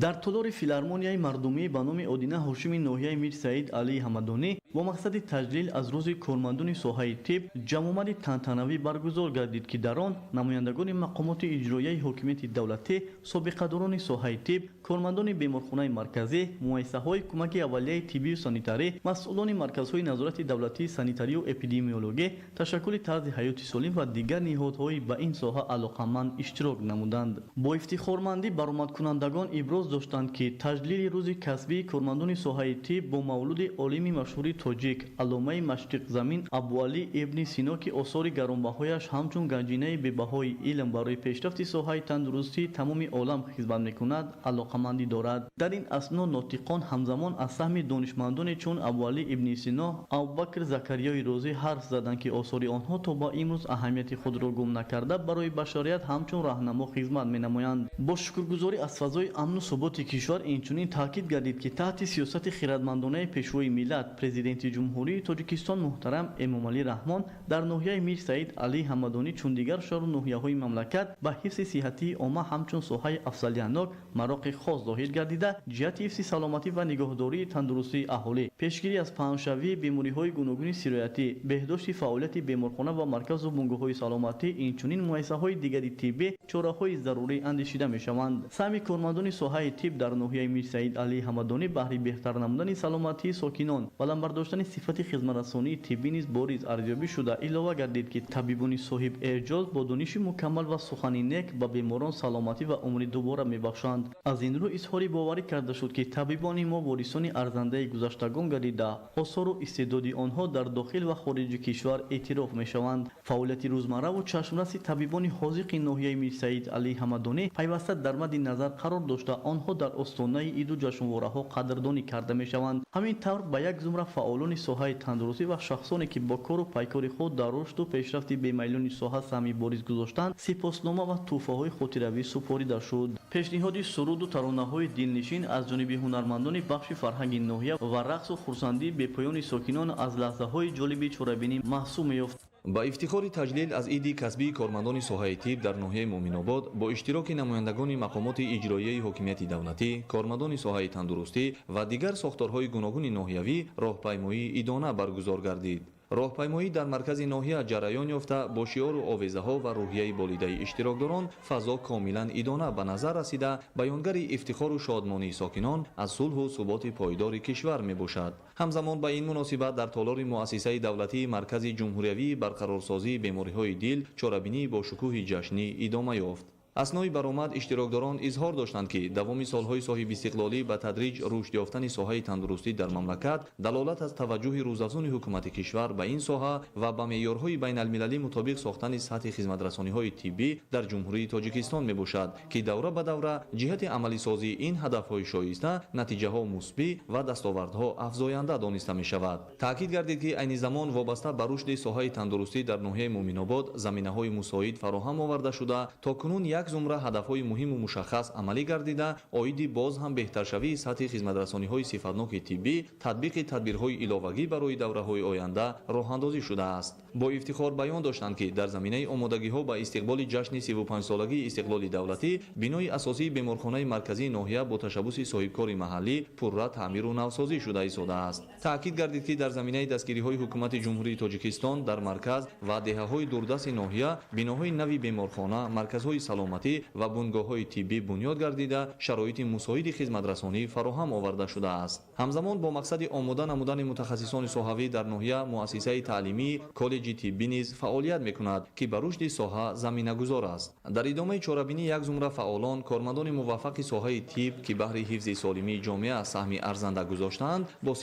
дар толори филармонияи мардумӣ ба номи Одина Ҳошими ноҳияи Мир Саид Алии Ҳамадонӣ бо мақсади таҷлил аз рӯзи кормандони соҳаи тиб ҷамъомади тантанавӣ баргузор гардид ки дар он намояндагони мақомоти иҷроияи ҳокимияти давлатӣ, собиқадорони соҳаи тиб, кормандони беморхонаи марказӣ, муассисаҳои кӯмаки аввалияи тиббию санитарӣ, масъулони марказҳои назорати давлатии санитарию эпидемиологӣ, ташаккули тарзи ҳаёти солим ва дигар ниҳодҳои ба ин соҳа алоқаманд иштирок намуданд. бо ифтихормандӣ баромадкунандагон иброз доштанд ки таҷлили рӯзи касбии кормандони соҳаи тиб бо мавлуди олими машҳури тоҷик алломаи маштиқзамин Абуалӣ ибни Сино ки осори гаронбаҳояш ҳамчун ганҷинаи бебаҳои илм барои пешрафти соҳаи тандурустии тамоми олам хизмат мекунад, алоқамандӣ дорад. дар ин асно нотиқон ҳамзамон аз саҳми донишмандоне чун Абуалӣ ибни Сино, Абубакр Закарияи Розӣ ҳарф заданд ки осори онҳо то ба имрӯз аҳамияти худро гум накарда барои башарият ҳамчун раҳнамо хизмат менамоянд. бо шукргузорӣ аз фазои амну суботи кишвар инчунин таъкид гардид ки таҳти сиёсати хиратмандонаи пешвои миллат президенти ҷумҳурии Тоҷикистон муҳтарам Эмомалӣ Раҳмон дар ноҳияи Мир Саид Алии Ҳамадонӣ чун дигар шаҳру ноҳияҳои мамлакат ба ҳифзи сиҳатии омма ҳамчун соҳаи афзалиянок мароқи хос зоҳир гардида, ҷиҳати ҳифзи саломатӣ ва нигоҳдории тандурустии аҳолӣ, пешгирӣ аз паҳншавии бемориҳои гуногуни сироятӣ, беҳдошти фаъолияти беморхона ва марказу бунгоҳҳои саломатӣ, инчунин муассисаҳои дигари тиббӣ чораҳои зарурӣ андешида мешаванд. саҳми кормандони соҳаи тиб дар ноҳияи Мир Саид Алии Ҳамадонӣ баҳри беҳтар намудани саломатии сокинон ва ламбардоштани сифати хизматрасонии тиббӣ низ бориз арзёбӣ шуда, илова гардид ки табибони соҳиб эъҷоз бо дониши мукаммал ва сухани нек ба беморон саломатӣ ва умри дубора мебахшанд. аз ин рӯ изҳори боварӣ карда шуд ки табибони мо ворисони арзандаи гузаштагон гардида, осору истеъдоди онҳо дар дохил ва хориҷи кишвар эътироф мешаванд. фаъолияти рӯзмарраву чашмраси табибони ҳозиқи ноҳияи Мир Саид Алии Ҳамадонӣ пайваста дар мадди назар қарор дошта, онҳо дар остонаи иду ҷашнвораҳо қадрдонӣ карда мешаванд. ҳамин тавр ба як зумра фаъолони соҳаи тандурустӣ ва шахсоне ки бо кору пайкори худ дар рушду пешрафти бемайлони соҳа саҳми бориз гузоштанд, сипоснома ва тӯҳфаҳои хотиравӣ супорида шуд. пешниҳоди суруду таронаҳои дилнишин аз ҷониби ҳунармандони бахши фарҳанги ноҳия ва рақсу хурсандӣ бепоёни сокинон аз лаҳзаҳои ҷолиби чорабинӣ маҳсуб меёфт. ба ифтихори таҷлил аз иди касбии кормандони соҳаи тиб дар ноҳияи Муъминобод бо иштироки намояндагони мақомоти иҷроияи ҳокимияти давлатӣ, кормандони соҳаи тандурустӣ ва дигар сохторҳои гуногуни ноҳиявӣ роҳпаймоии идона баргузор гардид. роҳпаймоӣ дар маркази ноҳия ҷараён ёфта бо шиору овезаҳо ва рӯҳияи болидаи иштирокдорон фазо комилан идона ба назар расида баёнгари ифтихору шодмонии сокинон аз сулҳу суботи пойдори кишвар мебошад. ҳамзамон ба ин муносибат дар толори муассисаи давлатии маркази ҷумҳуриявии барқарорсозии бемориҳои дил чорабинии бошукӯҳи ҷашнӣ идома ёфт. аснои баромад иштирокдорон изҳор доштанд ки давоми солҳои соҳибистиқлолӣ ба тадриҷ рушд ёфтани соҳаи тандурустӣ дар мамлакат далолат аз таваҷҷӯҳи рӯзафзуни ҳукумати кишвар ба ин соҳа ва ба меъёрҳои байналмилалӣ мутобиқ сохтани сатҳи хизматрасониҳои тиббӣ дар ҷумҳурии тоҷикистон мебошад ки давра ба давра ҷиҳати амалисозии ин ҳадафҳои шоиста натиҷаҳо мусбӣ ва дастовардҳо афзоянда дониста мешавад. таъкид гардид ки айни замон вобаста ба рушди соҳаи тандурустӣ дар ноҳияи муъминобод заминаҳои мусоид фароҳам оварда шуда то кунун як зумра ҳадафҳои муҳиму мушаххас амалӣ гардида оиди боз ҳам беҳтаршавии сатҳи хизматрасониҳои сифатноки тиббӣ татбиқи тадбирҳои иловагӣ барои давраҳои оянда роҳандозӣ шудааст. бо ифтихор баён доштанд ки дар заминаи омодагиҳо ба истиқболи ҷашни 35-солагии истиқлоли давлатӣ бинои асосии беморхонаи марказии ноҳия бо ташаббуси соҳибкори маҳаллӣ пурра таъмиру навсозӣ шуда истодааст. таъкид гардид ки дар заминаи дастгириҳои ҳукумати ҷумҳурии тоҷикистон дар марказ ва деҳаҳои дурдасти ноҳия биноҳои нави беморхона марказҳои саломатӣ ва бунгоҳҳои тиббӣ бунёд гардида шароити мусоиди хизматрасонӣ фароҳам оварда шудааст. ҳамзамон бо мақсади омода намудани мутахассисони соҳавӣ дар ноҳия муассисаи таълимии коллеҷи тиббӣ низ фаъолият мекунад ки ба рушди соҳа заминагузор аст. дар идомаи чорабинӣ як зумра фаъолон кормандони муваффақи соҳаи тибб ки баҳри ҳифзи солимии ҷомеа саҳми арзанда гузоштаанд бо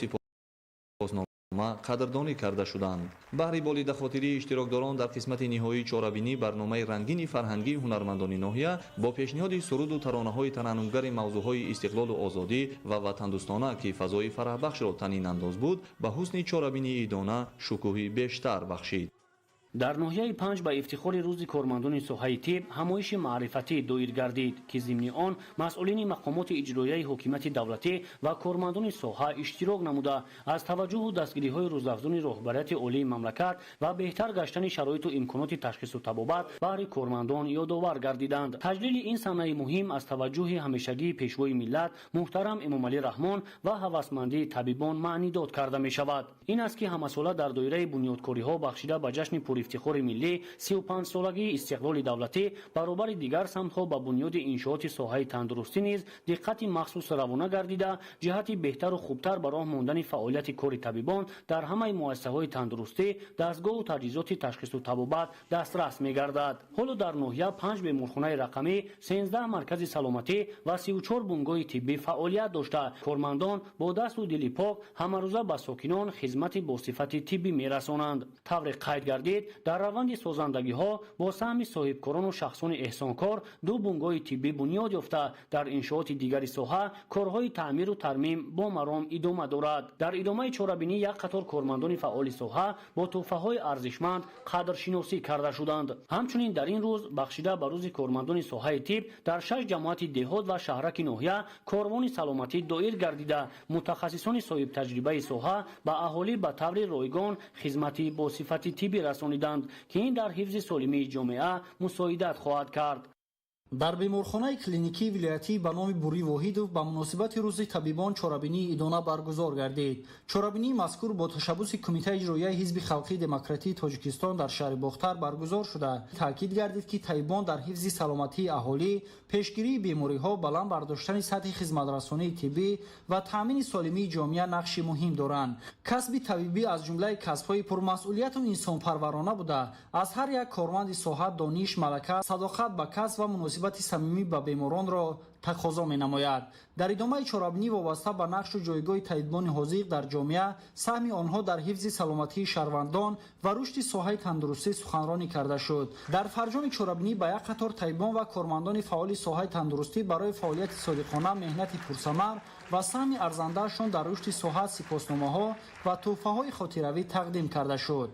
қадрдонӣ карда шуданд. баҳри болидахотирии иштирокдорон дар қисмати ниҳоии чорабинӣ барномаи рангини фарҳангии ҳунармандони ноҳия бо пешниҳоди суруду таронаҳои тараннумгари мавзӯъҳои истиқлолу озодӣ ва ватандӯстона ки фазои фараҳбахшро танинандоз буд ба ҳусни чорабинии идона шукӯҳи бештар бахшид. дар ноҳияи 5 ба ифтихори рӯзи кормандони соҳаи тиб ҳамоиши маърифатӣ доир гардид ки зимни он масъулини мақомоти иҷроияи ҳокимияти давлатӣ ва кормандони соҳа иштирок намуда аз таваҷҷӯҳу дастгириҳои рӯзафзуни роҳбарияти олии мамлакат ва беҳтар гаштани шароиту имконоти ташхису табобат баҳри кормандон ёдовар гардиданд. таҷлили ин санаи муҳим аз таваҷҷӯҳи ҳамешагии пешвои миллат муҳтарам эмомалӣ раҳмон ва ҳавасмандии табибон маънидод карда мешавад. ин аст ки ҳамасола дар доираи бунёдкориҳо бахшида ба ҷашни ифтихори миллӣ 35-солагии истиқлоли давлатӣ баробари дигар самтҳо ба бунёди иншооти соҳаи тандурустӣ низ диққати махсус равона гардида ҷиҳати беҳтару хубтар ба роҳ мондани фаъолияти кори табибон дар ҳамаи муассисаҳои тандурустӣ дастгоҳу таҷҳизоти ташхису табобат дастрас мегардад. ҳоло дар ноҳия 5 беморхонаи рақамӣ 13 маркази саломатӣ ва 34 бунгоҳи тиббӣ фаъолият дошта кормандон бо дасту дили пок ҳамарӯза ба сокинон хизмати босифати тиббӣ мерасонанд. тавре қайд гардид дар раванди созандагиҳо бо саҳми соҳибкорону шахсони эҳсонкор 2 бунгоҳи тиббӣ бунёд ёфта дар иншооти дигари соҳа корҳои таъмиру тармим бо маром идома дорад. дар идомаи чорабинӣ як қатор кормандони фаъоли соҳа бо тӯҳфаҳои арзишманд қадршиносӣ карда шуданд. ҳамчунин дар ин рӯз бахшида ба рӯзи кормандони соҳаи тиб дар 6 ҷамоати деҳот ва шаҳраки ноҳия корвони саломатӣ доир гардида мутахассисони соҳибтаҷрибаи соҳа ба аҳолӣ ба таври ройгон хизмати босифати тиббӣ расониданд ки ин дар ҳифзи солимии ҷомеа мусоидат хоҳад кард. дар беморхонаи клиникии вилоятӣ ба номи Бурӣ Воҳидов ба муносибати рӯзи табибон чорабинии идона баргузор гардид. чорабинии мазкур бо ташаббуси кумитаи иҷроияи ҳизби халқии демократии тоҷикистон дар шаҳри Бохтар баргузор шуда таъкид гардид ки табибон дар ҳифзи саломатии аҳолӣ пешгирии бемориҳо баланд бардоштани сатҳи хизматрасонии тиббӣ ва таъмини солимии ҷомеа нақши муҳим доранд. касби табибӣ аз ҷумлаи касбҳои пурмасъулияту инсонпарварона буда аз ҳар як корманди соҳа дониш малака садоқат ба касб ва муносибати самимӣ ба беморонро тақозо менамояд. дар идомаи чорабинӣ вобаста ба нақшу ҷойгоҳи табибони ҳозиқ дар ҷомеа саҳми онҳо дар ҳифзи саломатии шаҳрвандон ва рушди соҳаи тандурустӣ суханронӣ карда шуд. дар фарҷони чорабинӣ ба як қатор табибон ва кормандони фаъоли соҳаи тандурустӣ барои фаъолияти содиқона меҳнати пурсамар ва саҳми арзандаашон дар рушди соҳа сипосномаҳо ва тӯҳфаҳои хотиравӣ тақдим карда шуд.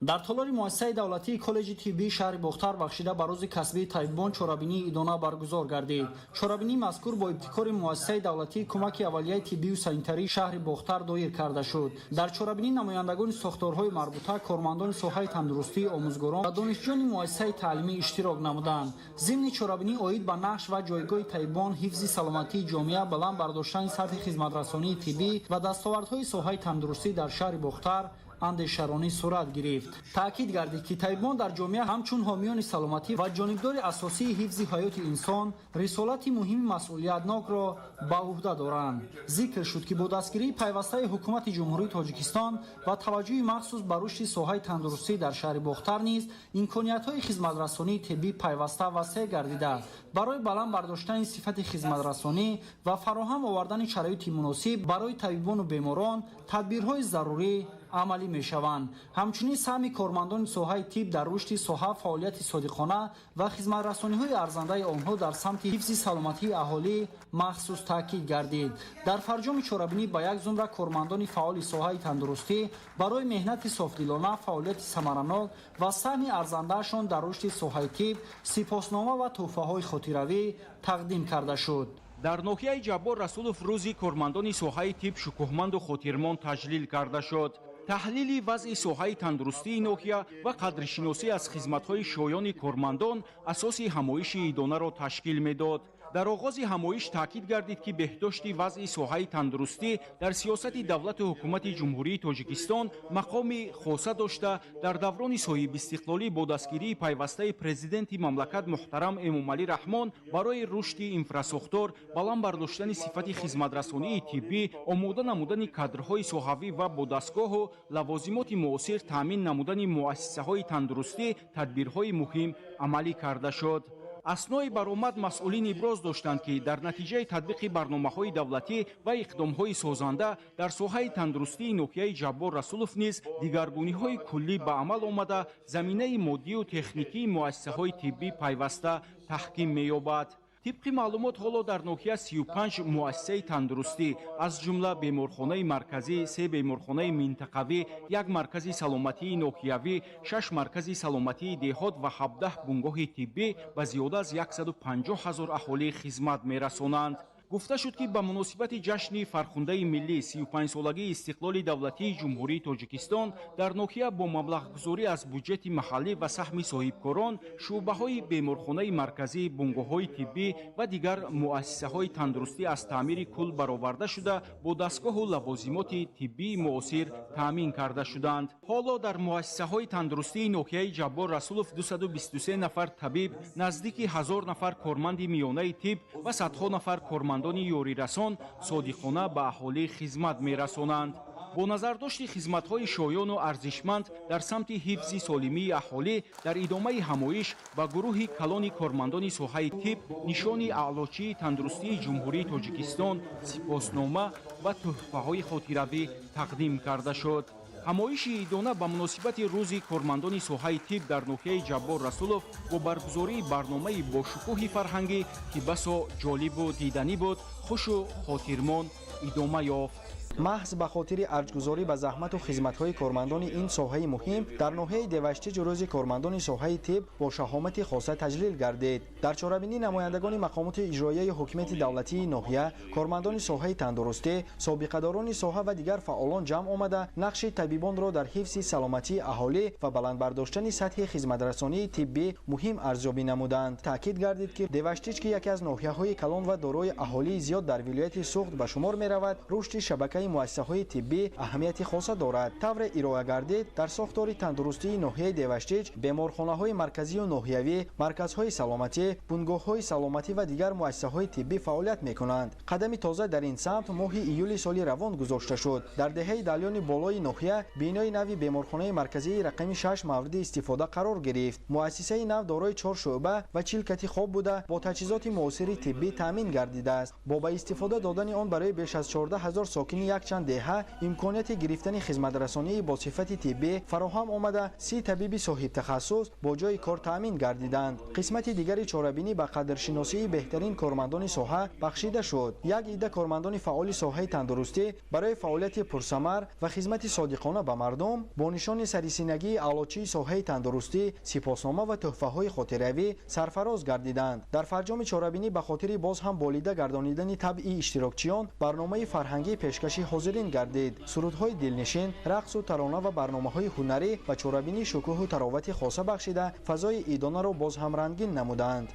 дар толори муассисаи давлатии коллеҷи тиббии шаҳри Бохтар бахшида ба рӯзи касбии табибон чорабинии идона баргузор гардид. чорабинии мазкур бо ибтикори муассисаи давлатии кӯмаки аввалияи тиббию санитарии шаҳри Бохтар доир карда шуд. дар чорабинӣ намояндагони сохторҳои марбута, кормандони соҳаи тандурустӣ, омӯзгорон ва донишҷӯёни муассисаи таълимӣ иштирок намуданд. зимни чорабинӣ оид ба нақш ва ҷойгоҳи табибон ҳифзи саломатии ҷомеа баланд бардоштани сатҳи хизматрасонии тиббӣ ва дастовардҳои соҳаи тандурустӣ дар шаҳри Бохтар андешаронӣ сурат гирифт. таъкид гардид ки табибон дар ҷомеа ҳамчун ҳомиёни саломатӣ ва ҷонибдори асосии ҳифзи ҳаёти инсон рисолати муҳими масъулиятнокро ба уҳда доранд. зикр шуд ки бо дастгирии пайвастаи ҳукумати ҷумҳурии тоҷикистон ва таваҷҷӯҳи махсус ба рушди соҳаи тандурустӣ дар шаҳри бохтар низ имкониятҳои хизматрасонии тиббӣ пайваста васеъ гардида барои баланд бардоштани сифати хизматрасонӣ ва фароҳам овардани шароити муносиб барои табибону беморон тадбирҳои зарурӣ амалӣ мешаванд. ҳамчунин саҳми кормандони соҳаи тиб дар рушди соҳа фаъолияти содиқона ва хизматрасониҳои арзандаи онҳо дар самти ҳифзи саломатии аҳолӣ махсус таъкид гардид. дар фарҷоми чорабинӣ ба як зумра кормандони фаъоли соҳаи тандурустӣ барои меҳнати софдилона, фаъолияти самаранок ва саҳми арзандаашон дар рушди соҳаи тиб сипоснома ва тӯҳфаҳои хотиравӣ тақдим карда шуд. дар ноҳияи ҷаббор расулов рӯзи кормандони соҳаи тиб шукӯҳманду хотирмон таҷлил карда шуд. таҳлили вазъи соҳаи тандурустии ноҳия ва қадришиносӣ аз хизматҳои шоёни кормандон асоси ҳамоиши идонаро ташкил медод. дар оғози ҳамоиш таъкид гардид ки беҳдошти вазъи соҳаи тандурустӣ дар сиёсати давлати ҳукумати ҷумҳурии тоҷикистон мақоми хоса дошта, дар даврони соҳибистиқлолӣ бо дастгирии пайвастаи президенти мамлакат муҳтарам Эмомалӣ Раҳмон барои рушди инфрасохтор, баланд бардоштани сифати хизматрасонии тиббӣ, омода намудани кадрҳои соҳавӣ ва бо дастгоҳу лавозимоти муосир таъмин намудани муассисаҳои тандурустӣ тадбирҳои муҳим амалӣ карда шуд. аснои баромад масъулин иброз доштанд ки дар натиҷаи татбиқи барномаҳои давлатӣ ва иқдомҳои созанда дар соҳаи тандурустии ноҳияи ҷаббор расулов низ дигаргуниҳои куллӣ ба амал омада заминаи моддию техникии муассисаҳои тиббӣ пайваста таҳким меёбад. тибқи маълумот ҳоло дар ноҳия 35 муассисаи тандурустӣ аз ҷумла беморхонаи марказӣ, 3 беморхонаи минтақавӣ, 1 маркази саломатии ноҳиявӣ, 6 маркази саломатии деҳот ва 17 бунгоҳи тиббӣ ба зиёда аз 150 000 аҳолӣ хизмат мерасонанд. гуфта шуд ки ба муносибати ҷашни фархундаи миллӣ 35-солагии истиқлоли давлатии ҷумҳурии тоҷикистон дар ноҳия бо маблағгузорӣ аз бюҷети маҳаллӣ ва саҳми соҳибкорон шуъбаҳои беморхонаи марказӣ, бунгоҳҳои тиббӣ ва дигар муассисаҳои тандурустӣ аз таъмири кул бароварда шуда бо дастгоҳу лавозимоти тиббии муосир таъмин карда шуданд. ҳоло дар муассисаҳои тандурустии ноҳияи ҷаббор расулов 223 нафар табиб, наздики 1000 нафар корманди миёнаи тиб ва садҳо нафар кормандони ёрирасон содиқона ба аҳолӣ хизмат мерасонанд. бо назардошти хизматҳои шоёну арзишманд дар самти ҳифзи солимии аҳолӣ дар идомаи ҳамоиш ба гурӯҳи калони кормандони соҳаи тиб нишони аълочии тандурустии ҷумҳурии тоҷикистон сипоснома ва тӯҳфаҳои хотиравӣ тақдим карда шуд. ҳамоиши идона ба муносибати рӯзи кормандони соҳаи тиб дар ноҳияи ҷаббор расулов бо баргузории барномаи бошукӯҳи фарҳангӣ ки басо ҷолибу диданӣ буд, хушу хотирмон идома ёфт. маҳз ба хотири арҷгузорӣ ба заҳмату хизматҳои кормандони ин соҳаи муҳим дар ноҳияи деваштиҷ рӯзи кормандони соҳаи тиб бо шаҳомати хоса таҷлил гардид. дар чорабинӣ намояндагони мақомоти иҷроияи ҳокимияти давлатии ноҳия, кормандони соҳаи тандурустӣ, собиқадорони соҳа ва дигар фаъолон ҷамъ омада нақши табибонро дар ҳифзи саломатии аҳолӣ ва баландбардоштани сатҳи хизматрасонии тиббӣ муҳим арзёбӣ намуданд. таъкид гардид ки деваштиҷ ки яке аз ноҳияҳои калон ва дорои аҳолии зиёд дар вилояти суғд ба шумор меравад, рушди шабакаи муассисаҳои тиббӣ аҳамияти хоса дорад. тавре ироя гардид, дар сохтори тандурустии ноҳияи деваштиҷ беморхонаҳои марказию ноҳиявӣ, марказҳои саломатӣ, бунгоҳҳои саломатӣ ва дигар муассисаҳои тиббӣ фаъолият мекунанд. қадами тоза дар ин самт моҳи июли соли равон гузошта шуд. дар деҳаи далёни болои ноҳия бинои нави беморхонаи марказии рақами 6 мавриди истифода қарор гирифт. муассисаи нав дорои 4 шуъба ва 40 кати хоб буда бо таҷҳизоти муосири тиббӣ таъмин гардидааст. бо ба истифода додани он барои беш аз 14 000 сокини якчанд деҳа имконияти гирифтани хизматрасонии бо сифати тиббӣ фароҳам омада 30 табиби соҳибтахассус бо ҷои кор таъмин гардиданд. қисмати дигари чорабинӣ ба қадршиносии беҳтарин кормандони соҳа бахшида шуд. як ида кормандони фаъоли соҳаи тандурустӣ барои фаъолияти пурсамар ва хизмати содиқона ба мардум бо нишони сарисинагии аълочии соҳаи тандурустӣ сипоснома ва тӯҳфаҳои хотиравӣ сарфароз гардиданд. дар фарҷоми чорабинӣ ба хотири боз ҳам болида гардонидани табъи иштирокчиён барномаи фарҳангӣ пешкаши ҳозирин гардид. сурудҳои дилнишин, рақсу тарона ва барномаҳои ҳунарӣ ба чорабинӣ шукӯҳу таровати хоса бахшида фазои идонаро боз ҳам рангин намуданд.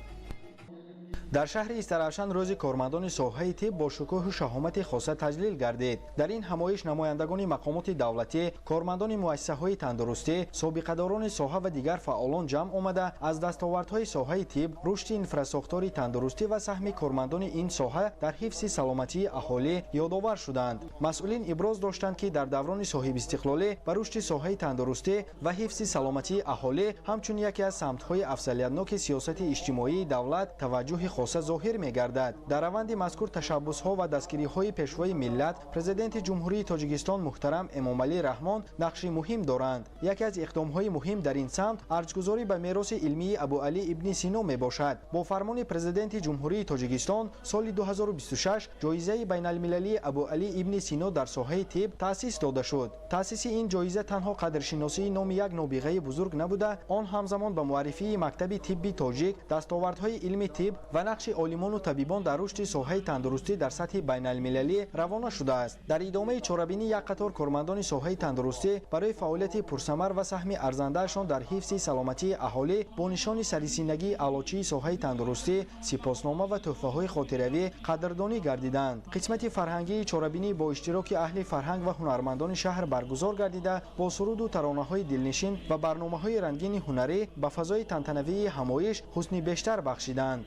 در شهر استراشن روز کارمندان ساحه طب با شکوه و شهامت خاصه تجلیل گردید. در این همایش نمایندگان مقامات دولتی، کارمندان مؤسسه‌های تندرستی، سابقه‌داران ساحه و دیگر فعالان جمع آمده از دستاوردهای ساحه طب، رشد انفراستراکچور تندرستی و سهم کارمندان این ساحه در حفظ سلامتی اهالی یادآور شدند. مسئولین ابراز داشتند که در دوران صاحب استقلالی به رشد ساحه تندرستی و حفظ سلامتی اهالی همچون یکی از سمت‌های افضلیت‌ناک سیاست اجتماعی دولت توجه خاص ظاهر می‌گردد. در روند مذکور تشبس‌ها و دستگیری‌های پیشوای ملت، پرزیدنت جمهوری تاجیکستان محترم امامعلی رحمان نقش مهم دارند. یکی از اقدام‌های مهم در این سمت ارجگذاری به میراث علمی ابوعلی ابن سینا میباشد. با فرمان پرزیدنت جمهوری تاجیکستان سال 2026 جایزه بین‌المللی ابوعلی ابن سینا در ساحه طب تأسیس داده شد. تأسیس این جایزه تنها قدرشناسی نام یک نابغه بزرگ نبوده، آن همزمان به معرفی مکتب طبی تاجیک، دستاوردهای علم طب و نقش عالمان و طبیبان در رشد ساحه تندرستی در سطح بین‌المللی روانه شده است. در ادامه چاره‌بینی یک قطار کارمندان ساحه تندرستی برای فعالیت پرثمر و سهم ارزنده‌شان در حفظ سلامتی اهالی با نشان سرسینگی اعلاچی ساحه تندرستی، سپاسنامه و تحفه‌های خاطروی قدردانی گردیدند. قسمت فرهنگی چاره‌بینی با اشتراک اهل فرهنگ و هنرمندان شهر برگزار گردیده با سرود و ترانه‌های دلنشین و برنامه‌های رنگین هنری به فضای تنتنوی همایش حسن بیشتر بخشیدند.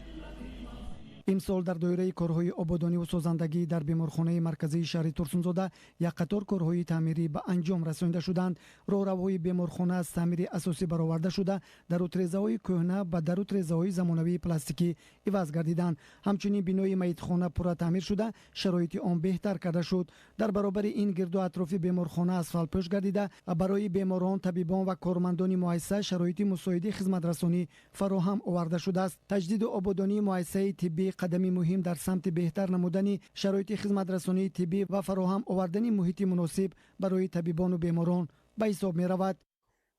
امسال در دایره کارهای آبادانی و سازندگی در بیمارخانه مرکزی شهر ترسونزاده یک قطار کارهای تعمیری به انجام رسانده شدند. راهروهای بیمارخانه از تعمیر اساسی برآورده شده در اتریزه‌های کهنه به در اتریزه‌های زمانوی پلاستیکی عوض گردیدند. همچنین بینای میتخانه پر تعمیر شده، شرایط آن بهتر کرده شد. در برابر این گرد و اطراف بیمارخانه اسفالت پوش گردیده برای بیماران، طبیبان و کارمندان مؤسسه شرایط مساعد خدمت رسانی فراهم آورده شده است. تجدید آبادانی مؤسسه طبی قدمی مهم در سمت بهتر نمودن شرایط خدمت رسانی طبی و فراهم آوردن محیط مناسب برای طبیبان و بیماران به حساب می رود.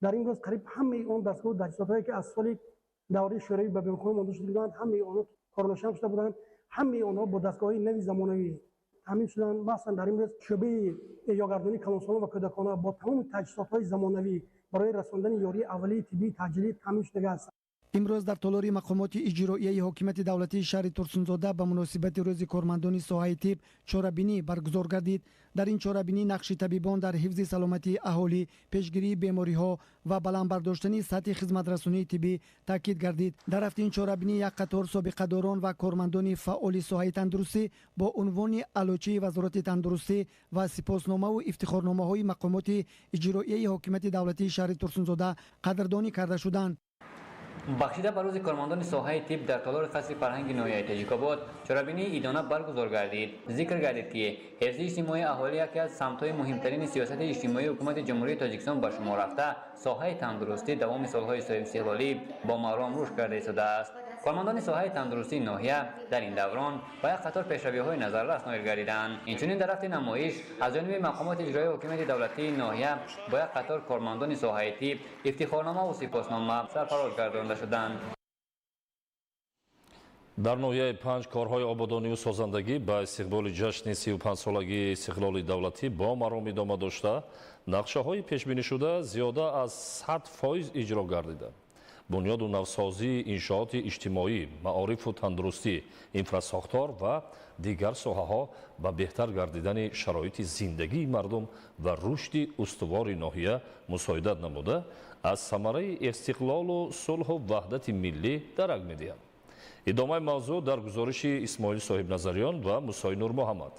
در این روز قریب همه اون دستگاه تجهیزاتی که از سال دوره شوروی به بیمارخانه مانده شده بودند، همه اونها کارنشان شده بودند، همه اونها با دستگاه‌های نوی زمانوی تامین شدند. مثلا در این روز شعبه احیاگردانی کلانسالان و کودکانه با تمام تجهیزات‌های زمانوی برای رساندن یاری اولیه طبی تجلی تامین شده است. امروز در تالار مقامات اجرایی حکومت دولتی شهر ترسونزاده به مناسبت روز کارمندان ساحه طب چاره‌بینی برگزار گردید. در این چاره‌بینی نقش طبیبان در حفظ سلامتی اهالی، پیشگیری بیماری‌ها و بلند برداشتن سطح خدمت رسانی طبی تاکید گردید. در رفت این چاره‌بینی یک قطار سابقه‌داران و کارمندان فعال ساحه تندرستی با عنوان علوچه وزارت تندرستی و سپاسنامه و افتخارنامه‌های مقامات اجرایی حکومت دولتی شهر ترسونزاده قدردانی کرده شدند. بخشیده به روز کارمندان ساحه طب در تالار قصر فرهنگ ناحیه تاجیک‌آباد چاره‌بینی ایدانه برگزار گردید. ذکر گردید که حفظ اجتماعی اهالی یکی از سمت‌های مهمترین سیاست اجتماعی حکومت جمهوری تاجیکستان به شمار رفته، ساحه تندرستی دوام سال‌های صاحب استقلالی با مرام رشد کرده شده است. کارمندان ساحه تندرستی ناحیه در این دوران با یک قطار پیشروی‌های نظررس نایل گردیدند. اینچنین در رفت نمایش از جانب مقامات اجرایی حکومت دولتی ناحیه با یک قطار کارمندان ساحه طب افتخارنامه و سپاسنامه سرفراز گردانده شدند. در ناحیه 5 کارهای آبادانی و سازندگی به استقبال جشن 35 سالگی استقلال دولتی با مرام ادامه داشته، نقشه‌های پیش‌بینی شده زیاده از 100% اجرا گردیده. بنیاد و نوسازی انشاءات اجتماعی، معارف و تندرستی، انفراساختار و دیگر ساحه‌ها به بهتر گردیدن شرایط زندگی مردم و رشد استوار ناحیه مساعدت نموده، از ثمره استقلال و صلح و وحدت ملی درک می‌دهد. ادامه موضوع در گزارش اسماعیل صاحب نظریان و موسی نور محمد.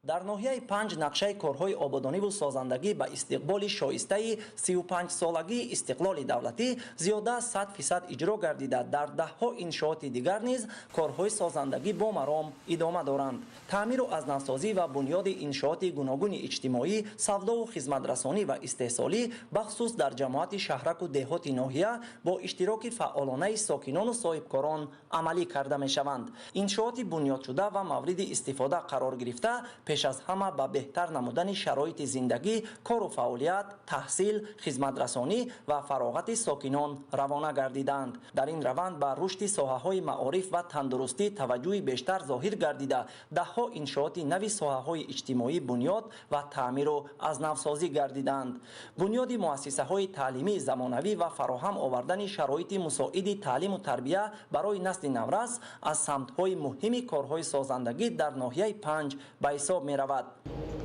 در ناحیه 5 نقشه کارهای آبادانی و سازندگی به استقبال شایسته 35 سالگی استقلال دولتی زیاده 100% اجرا گردیده. در دهها انشاءات دیگر نیز کارهای سازندگی با مرام ادامه دارند. تعمیر و ازنوسازی و بنیاد انشاءات گوناگون اجتماعی، سودا و خدمت رسانی و استحصالی بخصوص در جماعت شهرک و دهات ناحیه با اشتراک فعالانه ساکنان و صاحبکاران عملی کرده می شوند. انشاءات بنیاد شده و مورد استفاده قرار گرفته пеш аз ҳама ба беҳтар намудани шароити зиндагӣ, кору фаъолият, таҳсил, хизматрасонӣ ва фароғати сокинон равона гардиданд. дар ин раванд ба рушди соҳаҳои маориф ва тандурустӣ таваҷҷӯҳи бештар зоҳир гардида, даҳҳо иншооти нави соҳаҳои иҷтимоӣ бунёд ва таъмиру азнавсозӣ гардиданд. бунёди муассисаҳои таълимии замонавӣ ва фароҳам овардани шароити мусоиди таълиму тарбия барои насли наврас аз самтҳои муҳими корҳои созандагӣ дар ноҳияи Панҷ ба ҳисоб меравад.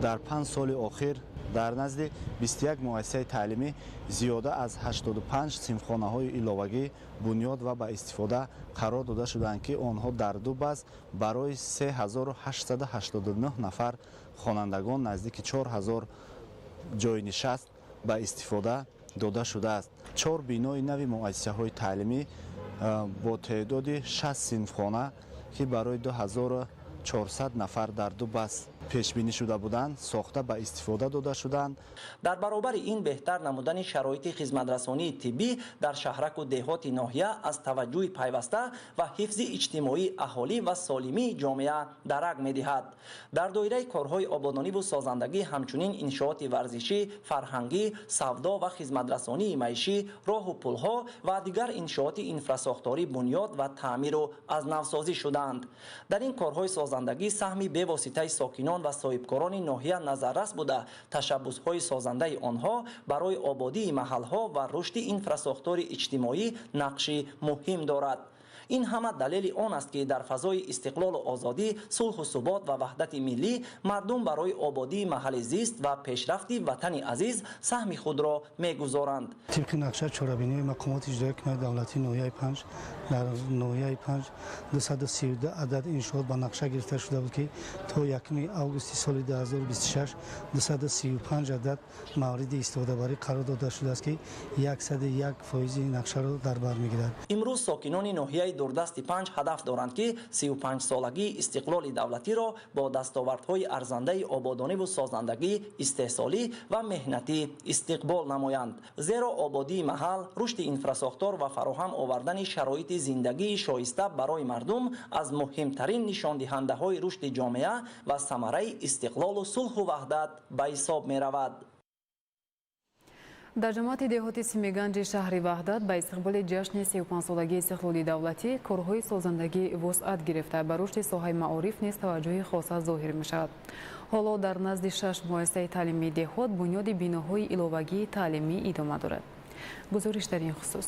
дар 5 соли охир дар назди 21 муассисаи таълимӣ зиёда аз 85 синфхонаҳои иловагӣ бунёд ва ба истифода қарор дода шуданд, ки онҳо дар ду баъз барои 3889 нафар хонандагон наздики 4000 ҷойи нишаст ба истифода дода шудааст. 4 бинои нави муассисаҳои таълимӣ бо теъдоди 6 синфхона, ки барои 2400 нафар дар ду баъз пешбинӣ шуда буданд, сохта ба истифода дода шуданд. дар баробари ин беҳтар намудани шароити хизматрасонии тиббӣ дар шаҳраку деҳоти ноҳия аз таваҷҷӯҳи пайваста ва ҳифзи иҷтимоии аҳолӣ ва солимии ҷомеа дарак медиҳад. дар доираи корҳои ободониву созандагӣ ҳамчунин иншооти варзишӣ, фарҳангӣ, савдо ва хизматрасонии маишӣ, роҳу пулҳо ва дигар иншооти инфрасохторӣ бунёд ва таъмиру азнавсозӣ шуданд. дар ин корҳои созандагӣ саҳми бевоситаи сокинон ва соҳибкорони ноҳия назаррас буда, ташаббусҳои созандаи онҳо барои ободии маҳалҳо ва рушди инфрасохтори иҷтимоӣ нақши муҳим дорад. ин ҳама далели он аст, ки дар фазои истиқлолу озодӣ, сулҳу субот ва ваҳдати миллӣ мардум барои ободии маҳалли зист ва пешрафти ватани азиз саҳми худро мегузоранд. тибқи нақша чорабинии мақомоти иҷроии ҳукумати давлатии ноҳияи Панҷ дар ноҳияи Панҷ 232 адад иншоот ба нақша гирифта шуда буд, ки то 1 августи соли 2026 235 адад мавриди истифодабарӣ қарор дода шудааст, ки 101% нақшаро дар бар мегирад. имрӯз сокинони ноҳияи дурдасти Панҷ ҳадаф доранд, ки 35-солагии истиқлоли давлатиро бо дастовардҳои арзандаи ободониву созандагӣ, истеҳсолӣ ва меҳнатӣ истиқбол намоянд. зеро ободии маҳал, рушди инфрасохтор ва фароҳам овардани шароити зиндагии шоиста барои мардум аз муҳимтарин нишондиҳандаҳои рушди ҷомеа ва самараи истиқлолу сулҳу ваҳдат ба ҳисоб меравад. дар ҷамоати деҳоти Симиганҷи шаҳри Ваҳдат ба истиқболи ҷашни 35-солагии истиқлоли давлатӣ корҳои созандагӣ вусъат гирифта ба рушди соҳаи маориф низ таваҷҷӯҳи хоса зоҳир мешавад. ҳоло дар назди 6 муассисаи таълимии деҳот бунёди биноҳои иловагии таълимӣ идома дорад. гузориш дар ин хусус.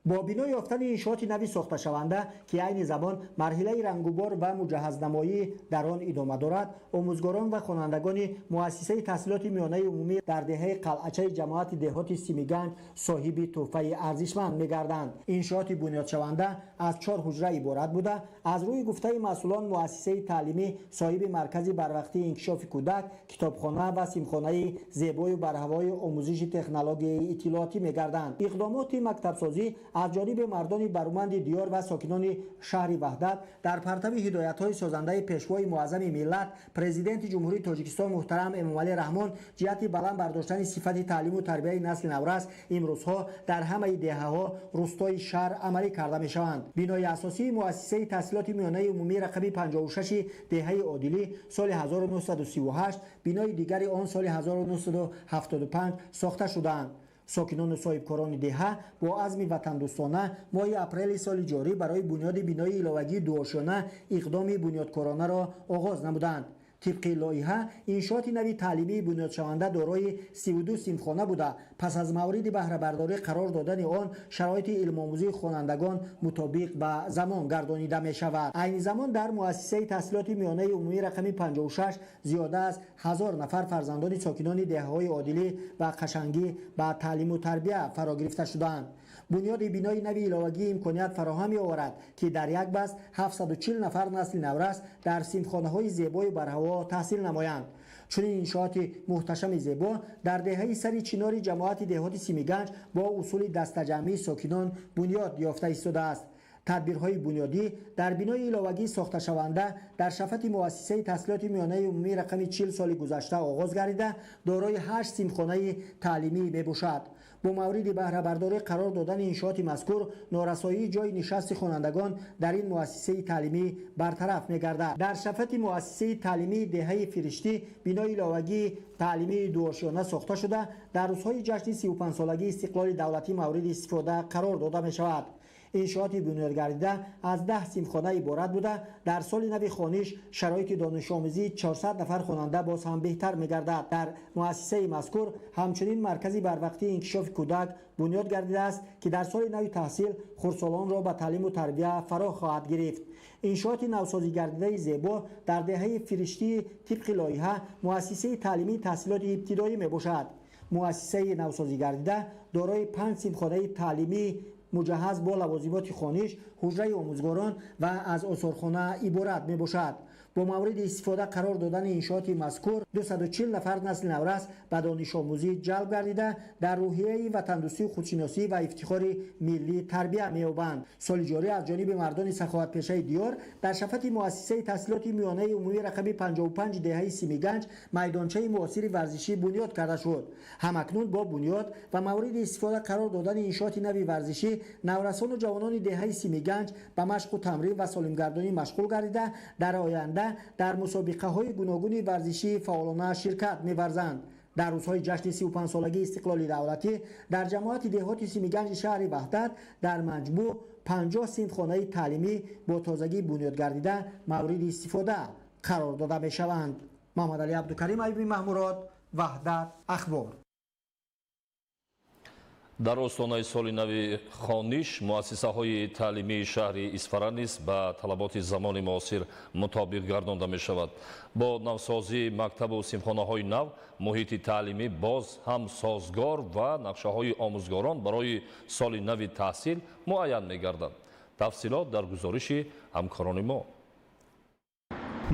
бо бино ёфтани иншооти нави сохташаванда, ки айни замон марҳилаи рангубор ва муҷаҳҳазнамоӣ дар он идома дорад, омӯзгорон ва хонандагони муассисаи таҳсилоти миёнаи умумӣ дар деҳаи қалъачаи ҷамоати деҳоти Симиганҷ соҳиби тӯҳфаи арзишманд мегарданд. иншооти бунёдшаванда аз 4 ҳуҷра иборат буда, аз рӯи гуфтаи масъулон муассисаи таълимӣ соҳиби маркази барвақтии инкишофи кӯдак, китобхона ва симхонаи зебою барҳавои омӯзиши технологияи иттилоотӣ мегарданд. иқдомоти мактабсозӣ аз ҷониби мардони баруманди диёр ва сокинони шаҳри Ваҳдат дар партави ҳидоятҳои созандаи пешвои муаззами миллат президенти ҷумҳурии Тоҷикистон муҳтарам Эмомалӣ Раҳмон ҷиҳати баланд бардоштани сифати таълиму тарбияи насли наврас имрӯзҳо дар ҳамаи деҳаҳо рӯстои шаҳр амалӣ карда мешаванд. бинои асосии муассисаи таҳсилоти миёнаи умумӣ рақами 56 деҳаи Одилӣ соли 1938, бинои дигари он соли 1975 сохта шудаанд. сокинону соҳибкорони деҳа бо азми ватандӯстона моҳи апрели соли ҷорӣ барои бунёди бинои иловагии дуошона иқдоми бунёдкоронаро оғоз намуданд. طبق لایحه انشاءات نوی تعلیمی بنیاد شونده دارای 32 سیمخانه بوده. پس از مورد بهره برداری قرار دادن آن شرایط علم آموزی خوانندگان مطابق به زمان گردانیده می شود. عین زمان در مؤسسه تحصیلات میانه عمومی رقم 56 زیاده از 1000 نفر فرزندان ساکنان دهه‌های عادلی و قشنگی به تعلیم و تربیت فرا گرفته شدند. بنیاد بینای نوی علاوگی امکانیت فراهم آورد که در یک بس 740 نفر نسل نورس در سیمخانه‌های زیبای برهوا تحصیل نمایند. چنین انشاءات محتشم زیبا در دهه سری چنار جماعت دهات سیمیگنج با اصول دستجمعی ساکنان بنیاد یافته ایستاده است. تدبیرهای بنیادی در بینای ایلاوگی ساخته شونده در شفت مؤسسه تحصیلات میانه عمومی رقم 40 سال گذشته آغاز گردیده دارای 8 سیمخانه تعلیمی میباشد. با مورد بهره برداری قرار دادن انشاءات مذکور نارسایی جای نشست خوانندگان در این مؤسسه تعلیمی برطرف می‌گردد. در شفت مؤسسه تعلیمی دهه فرشتی بینای ایلاوگی تعلیمی دوآشیانه ساخته شده در روزهای جشن 35 سالگی استقلال دولتی مورد استفاده قرار داده می‌شود. انشاءات بنیاد گردیده از 10 سیمخانه عبارت بوده. در سال نو خوانش شرایط دانش آموزی 400 نفر خواننده باز هم بهتر می‌گردد. در مؤسسه مذکور همچنین مرکزی بروقتی انکشاف کودک بنیاد گردیده است که در سال نو تحصیل خردسالان را به تعلیم و تربیت فرا خواهد گرفت. انشاءات نوسازی گردیده زیبا در دهه فرشتی طبق لایحه مؤسسه تعلیمی تحصیلات ابتدایی میباشد. مؤسسه نوسازی گردیده دارای 5 سیمخانه تعلیمی مجهز با لوازمات خوانش، حجره آموزگاران و از آثارخانه عبارت می باشد. با مورد استفاده قرار دادن انشاءات مذکور 240 نفر نسل نورس به دانش آموزی جلب گردیده در روحیه وطندوستی، خودشناسی و افتخار ملی تربیت می‌یابند. سال جاری از جانب مردان سخاوت پیشه دیار در شفت مؤسسه تحصیلات میانه عمومی رقم 55 دهه سیمیگنج میدانچه معاصر ورزشی بنیاد کرده شد. همکنون با بنیاد و مورد استفاده قرار دادن انشاءات نوی ورزشی نورسان و جوانان دهه سیمیگنج به مشق و تمرین و سالمگردانی مشغول گردیده در آینده در مسابقه های گوناگون ورزشی فعالانه شرکت می‌ورزند. در روزهای جشن 35 سالگی استقلال دولتی در جماعت دهات سیمیگنج شهر وحدت در مجموع 50 سیمخانه تعلیمی با تازگی بنیاد گردیده مورد استفاده قرار داده می‌شوند. محمد علی عبدالکریم ایوبی محمورات، وحدت اخبار. дар остонаи соли нави хониш муассисаҳои таълимии шаҳри исфара низ ба талаботи замони муосир мутобиқ гардонда мешавад. бо навсозии мактабу симхонаҳои нав муҳити таълимӣ боз ҳам созгор ва нақшаҳои омӯзгорон барои соли нави таҳсил муайян мегарданд. тафсилот дар гузориши ҳамкорони мо.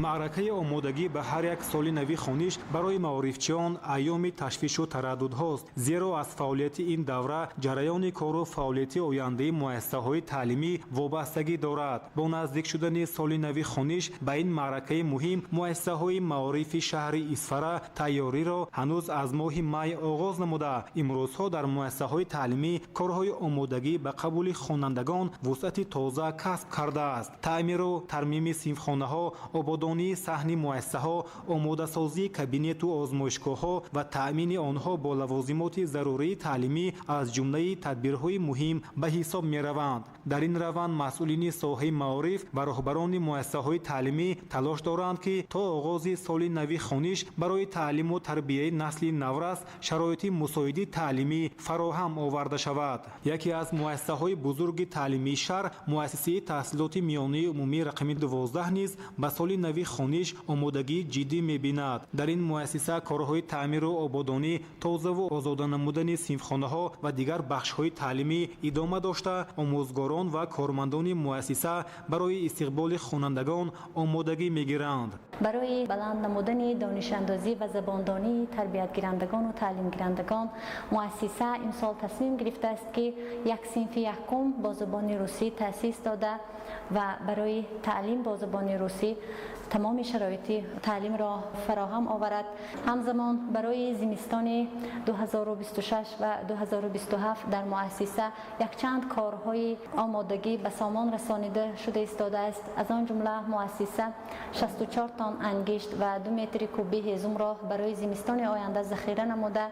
маъракаи омодагӣ ба ҳар як соли нави хониш барои маорифчиён айёми ташвишу тараддудҳост, зеро аз фаъолияти ин давра ҷараёни кору фаъолияти ояндаи муассисаҳои таълимӣ вобастагӣ дорад. бо наздик шудани соли нави хониш ба ин маъракаи муҳим муассисаҳои маорифи шаҳри исфара тайёриро ҳанӯз аз моҳи май оғоз намуда имрӯзҳо дар муассисаҳои таълимӣ корҳои омодагӣ ба қабули хонандагон вусъати тоза касб кардааст. таъмиру тармими синфхонаҳо, ободонии саҳни муассисаҳо, омодасозии кабинету озмоишгоҳҳо ва таъмини онҳо бо лавозимоти зарурии таълимӣ аз ҷумлаи тадбирҳои муҳим ба ҳисоб мераванд. дар ин раванд масъулини соҳаи маориф ва роҳбарони муассисаҳои таълимӣ талош доранд ки то оғози соли нави хониш барои таълиму тарбияи насли наврас шароити мусоиди таълимӣ фароҳам оварда шавад. яке аз муассисаҳои бузурги таълимии шаҳр муассисаи таҳсилоти миёнаи умумии рақами 12 низ ба соли нави хониш омодагӣ ҷиддӣ мебинад. дар ин муассиса корҳои таъмиру ободонӣ, тозаву озода намудани синфхонаҳо ва дигар бахшҳои таълимӣ идома дошта омӯзгорон ва кормандони муассиса барои истиқболи хонандагон омодагӣ мегиранд. барои баланд намудани донишандозӣ ва забондонии тарбиятгирандагону таълимгирандагон муассиса имсол тасмим гирифтааст ки як синфи якум бо забони русӣ таъсис дода ва барои таълим бо забони русӣ тамоми шароити таълимро фароҳам оварад. ҳамзамон барои зимистони 2026 ва 2027 дар муассиса якчанд корҳои омодагӣ ба сомон расонида шуда истодааст. аз он ҷумла муассиса 64 тонн ангишт ва 2 метри куби ҳезумро барои зимистони оянда захира намуда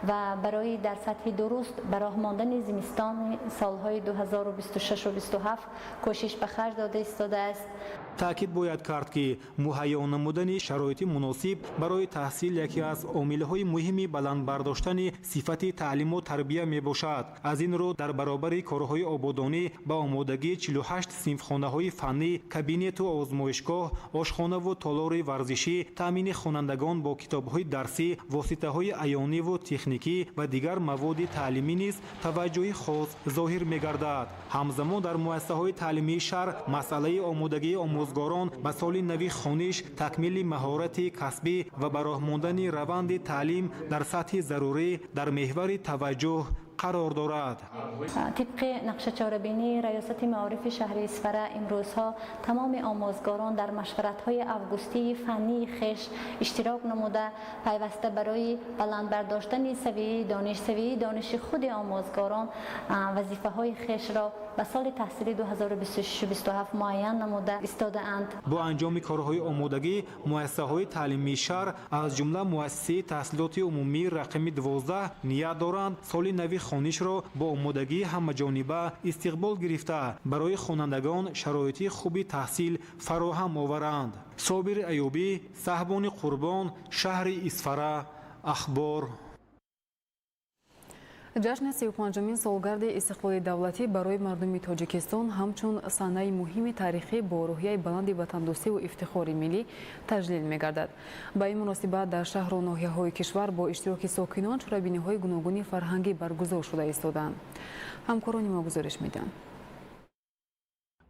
ва барои дар сатҳи дуруст ба роҳ мондани зимистони солҳои 2026 ва 27 кӯшиш ба харҷ дода истодааст. таъкид бояд кард ки муҳайё намудани шароити муносиб барои таҳсил яке аз омилҳои муҳими баландбардоштани сифати таълиму тарбия мебошад. аз ин рӯ дар баробари корҳои ободонӣ ба омодагии 48 синфхонаҳои фаннӣ, кабинету озмоишгоҳ, ошхонаву толори варзишӣ, таъмини хонандагон бо китобҳои дарсӣ, воситаҳои аёниву техникӣ ва дигар маводи таълимӣ низ таваҷҷӯҳи хос зоҳир мегардад. ҳамзамон дар муассисаҳои таълимии шаҳр масъалаи омодагии омӯзгорон ба соли нави хониш, такмили маҳорати касбӣ ва ба роҳ мондани раванди таълим дар сатҳи зарурӣ дар меҳвари таваҷҷӯҳ قرار دارد. طبق نقشه چاره‌بینی ریاست معارف شهر اسفره امروزها تمام آموزگاران در مشورت‌های اوگوستی فنی خویش اشتراک نموده پیوسته برای بلند برداشتن سویه دانش خود آموزگاران وظیفه‌های خویش را به سال تحصیلی 2026-27 معین نموده ایستاده‌اند. با انجام کارهای آمادگی مؤسسه‌های تعلیمی شهر از جمله مؤسسه تحصیلات عمومی رقم 12 نیت دارند سال نوی خوانش را با آمادگی همه‌جانبه استقبال گرفته برای خوانندگان شرایط خوبی تحصیل فراهم آورند. صابر ایوبی، صاحبان قربان، شهر اسفره. اخبار. جشن 35مین سالگرد استقلال دولتی برای مردم تاجیکستان همچون صحنه مهم تاریخی با روحیه بلند وطندوستی و افتخار ملی تجلیل می‌گردد. با این مناسبت در شهر و ناحیه‌های کشور با اشتراک ساکنان چرابینی‌های گوناگون فرهنگی برگزار شده ایستادند. همکاران ما گزارش میدن.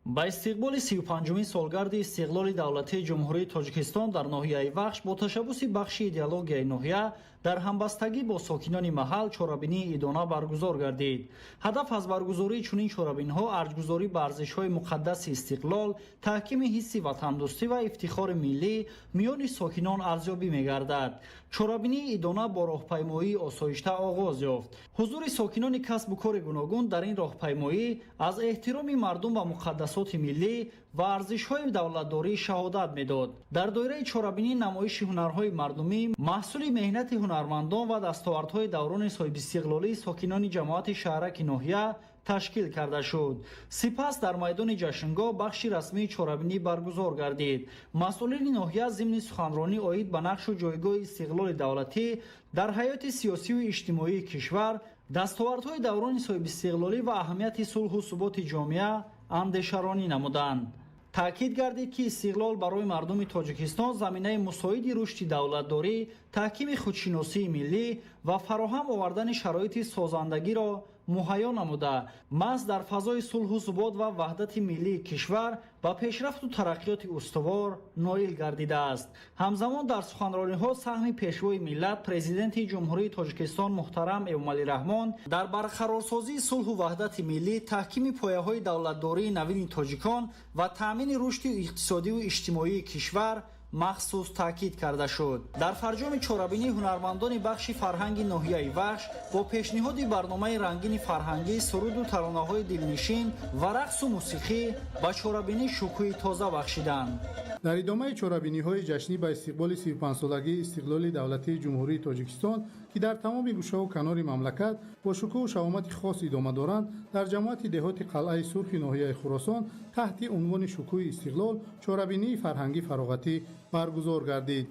با استقبال 35مین سالگرد استقلال دولتی جمهوری تاجیکستان در ناحیه وخش با تشبث بخش ایدئولوژی ناحیه در همبستگی با ساکنان محل چرابینی ایدانه برگزار گردید. هدف از برگزاری چنین چرابینی‌ها ارزش‌گذاری به ارزش‌های مقدس استقلال، تحکیم حس وطندوستی و افتخار ملی میان ساکنان ارزیابی می‌گردد. چرابینی ایدانه با راهپیمایی آسایشته آغاز یافت. حضور ساکنان کسب و کار گوناگون در این راهپیمایی از احترام مردم و مقدسات ملی و ارزش‌های دولتداری شهادت می‌داد. در دایره چرابینی نمایش هنرهای مردمی محصول مهنت هنرمندان و دستاوردهای دوران صاحب استقلالی ساکنان جماعت شهرک ناحیه تشکیل کرده شد. سپس در میدان جشنگاه بخش رسمی چرابینی برگزار گردید. مسئولین ناحیه ضمن سخنرانی عاید به نقش و جایگاه استقلال دولتی در حیات سیاسی و اجتماعی کشور، دستاوردهای دوران صاحب استقلالی و اهمیت صلح و ثبات جامعه اندیشه‌رانی نمودند. تأکید گردید که استقلال برای مردم تاجیکستان زمینه مساعد رشد دولتداری، تحکیم خودشناسی ملی و فراهم آوردن شرایط سازندگی را مهیا نموده محض در فضای صلح و ثبات و وحدت ملی کشور و پیشرفت و ترقیات استوار نائل گردیده است. همزمان در سخنرانی‌ها سهم پیشوای ملت پرزیدنت جمهوری تاجیکستان محترم امامعلی رحمان در برقرارسازی صلح و وحدت ملی، تحکیم پایه‌های دولتداری نوین تاجیکان و تأمین رشد اقتصادی و اجتماعی کشور مخصوص تاکید کرده شد. در فرجام چرابینی هنرمندان بخش فرهنگی ناحیه وخش با پیشنهاد برنامه رنگین فرهنگی، سرود و ترانه‌های دلنشین و رقص و موسیقی با چرابینی شکوه تازه بخشیدند. در ادامه چرابینی‌های جشنی به استقبال 35 سالگی استقلال دولتی جمهوری تاجیکستان که در تمام گوشه و کنار مملکت با شکوه و شهامت خاص ادامه دارند، در جماعت دهات قلعه سرخ ناحیه خراسان تحت عنوان شکوه استقلال چرابینی فرهنگی فراغتی برگزار گردید.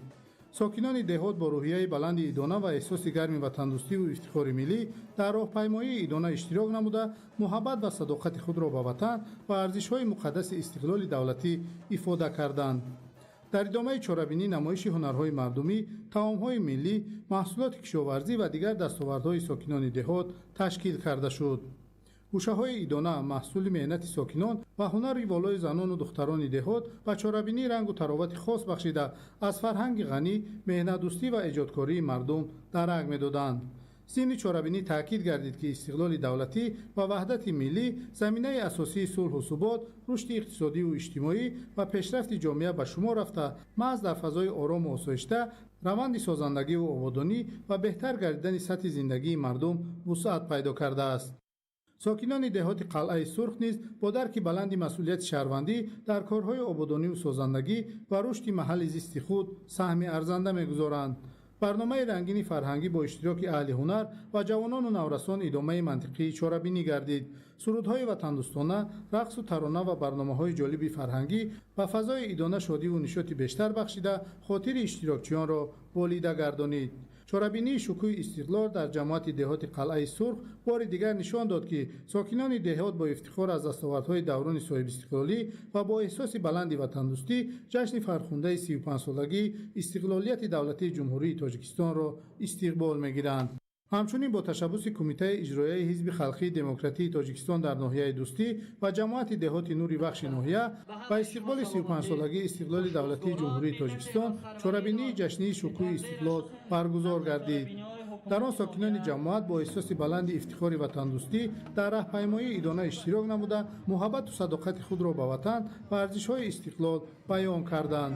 ساکنان دهات با روحیه بلند ایدانه و احساس گرم وطندوستی و افتخار ملی در راهپیمایی ایدانه اشتراک نموده محبت و صداقت خود را به وطن و ارزش‌های مقدس استقلال دولتی افاده کردند. در ادامه چرابینی نمایش هنرهای مردمی، طعام‌های ملی، محصولات کشاورزی و دیگر دستاوردهای ساکنان دهات تشکیل کرده شد. گوشه‌های ایدانه محصول مهنت ساکنان و هنر والای زنان و دختران دهات و چرابینی رنگ و تراوت خاص بخشیده از فرهنگ غنی، مهنت دوستی و ایجادکاری مردم درک می‌دادند. ضمن چرابینی تاکید گردید که استقلال دولتی و وحدت ملی زمینه اساسی صلح و ثبات، رشد اقتصادی و اجتماعی و پیشرفت جامعه به شمار رفته محض در فضای آرام و آسایشته روند سازندگی و آبادانی و بهتر گردیدن سطح زندگی مردم وسعت پیدا کرده است. ساکنان دهات قلعه سرخ نیز با درک بلند مسئولیت شهروندی در کارهای آبادانی و سازندگی و رشد محل زیست خود سهم ارزنده می‌گذارند. برنامه رنگین فرهنگی با اشتراک اهل هنر و جوانان و نورسان ادامه منطقی چرابینی گردید. سرودهای وطندوستانه، رقص و ترانه و برنامه‌های جالب فرهنگی و فضای ایدانه شادی و نشاط بیشتر بخشیده خاطر اشتراکچیان را بالیده گردانید. چرابینی شکوه استقلال در جماعت دهات قلعه سرخ بار دیگر نشان داد که ساکنان دهات با افتخار از دستاوردهای دوران صاحب استقلالی و با احساس بلند وطندوستی جشن فرخنده 35 سالگی استقلالیت دولتی جمهوری تاجیکستان را استقبال می‌گیرند. همچنین با تشبث کمیته اجرایی حزب خلقی دموکراتی تاجیکستان در ناحیه دوستی و جماعت دهات نوری بخش ناحیه و استقبال 35 سالگی استقلال دولتی جمهوری تاجیکستان چرابینی جشنی شکوه استقلال برگزار گردید. дар он сокинони ҷамоат бо эҳсоси баланди ифтихори ватандӯстӣ дар раҳпаймоии идона иштирок намуда муҳаббату садоқати худро ба ватан ва арзишҳои истиқлол баён карданд.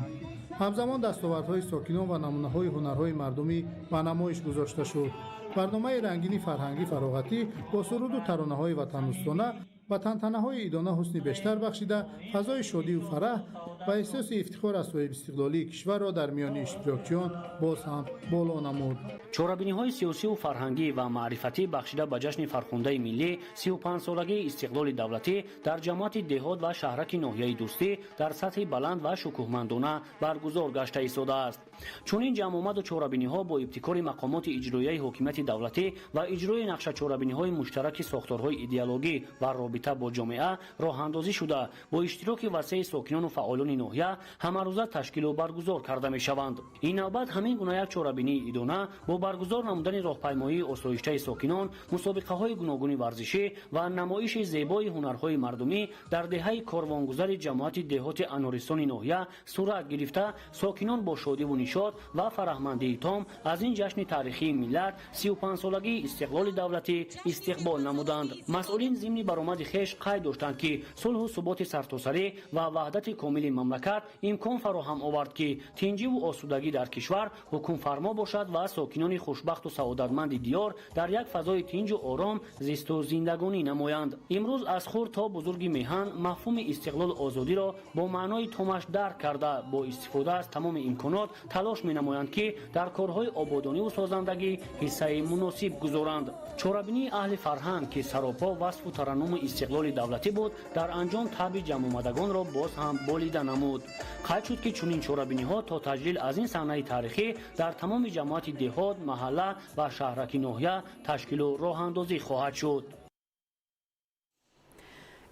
ҳамзамон дастовардҳои сокинон ва намунаҳои ҳунарҳои мардумӣ ба намоиш гузошта шуд. барномаи рангини фарҳангӣ фароғатӣ бо суруду таронаҳои ватандӯстона ба тантанаҳои идона ҳусни бештар бахшида фазои шодию фараҳ ва эҳсоси ифтихор аз соҳиб истиқлолии кишварро дар миёни иштирокчиён боз ҳам боло намуд. чорабиниҳои сиёсиву фарҳангӣ ва маърифатӣ бахшида ба ҷашни фархундаи миллӣ 35-солагии истиқлоли давлатӣ дар ҷамоати деҳот ва шаҳраки ноҳияи дӯстӣ дар сатҳи баланд ва шукӯҳмандона баргузор гашта истодааст. чунин ҷамъомаду чорабиниҳо бо ибтикори мақомоти иҷроияи ҳокимияти давлатӣ ва иҷрои нақшачорабиниҳои муштараки сохторҳои идеологӣ ва робита бо ҷомеа роҳандозӣ шуда бо иштироки васеъи сокинону фаъолони ноҳия ҳамарӯза ташкилу баргузор карда мешаванд. ин навбат ҳамин гуна як чорабинии идона бо баргузор намудани роҳпаймоии осоиштаи сокинон, мусобиқаҳои гуногуни варзишӣ ва намоиши зебои ҳунарҳои мардумӣ дар деҳаи корвонгузари ҷамоати деҳоти анористони ноҳия сурат гирифта, сокинон бо шодиву нишод ва фараҳмандии том аз ин ҷашни таърихии миллат 35-солагии истиқлоли давлатӣ истиқбол намуданд. масъулин зимни баромади хеш қайд доштанд ки сулҳу суботи сартосарӣ ва ваҳдати комили мамлакат имкон фароҳам овард ки тинҷиву осудагӣ дар кишвар ҳукмфармо бошад ва сокинони хушбахту саодатманди диёр дар як фазои тинҷу ором зисту зиндагонӣ намоянд. имрӯз аз хурд то бузурги меҳан мафҳуми истиқлол озодиро бо маънои томаш дарк карда бо истифода аз тамоми имконот талош менамоянд ки дар корҳои ободониву созандагӣ ҳиссаи муносиб гузоранд. чорабинии аҳли фарҳанг ки саропо васфу тараннуми истиқлоли давлатӣ буд дар анҷом таби ҷамъомадагонро боз ҳам болида намуд. қайд шуд ки чунин чорабиниҳо то таҷлил аз ин саҳнаи таърихӣ дар тамоми ҷамоати деҳот, маҳалла ва шаҳраки ноҳия ташкилу роҳандозӣ хоҳад шуд.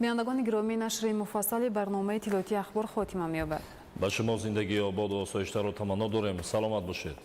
бинандагони гиромӣ, нашри муфассали барномаи тиловати ахбор хотима меёбад. ба шумо зиндагии ободу осоиштаро таманно дорем. саломат бошед.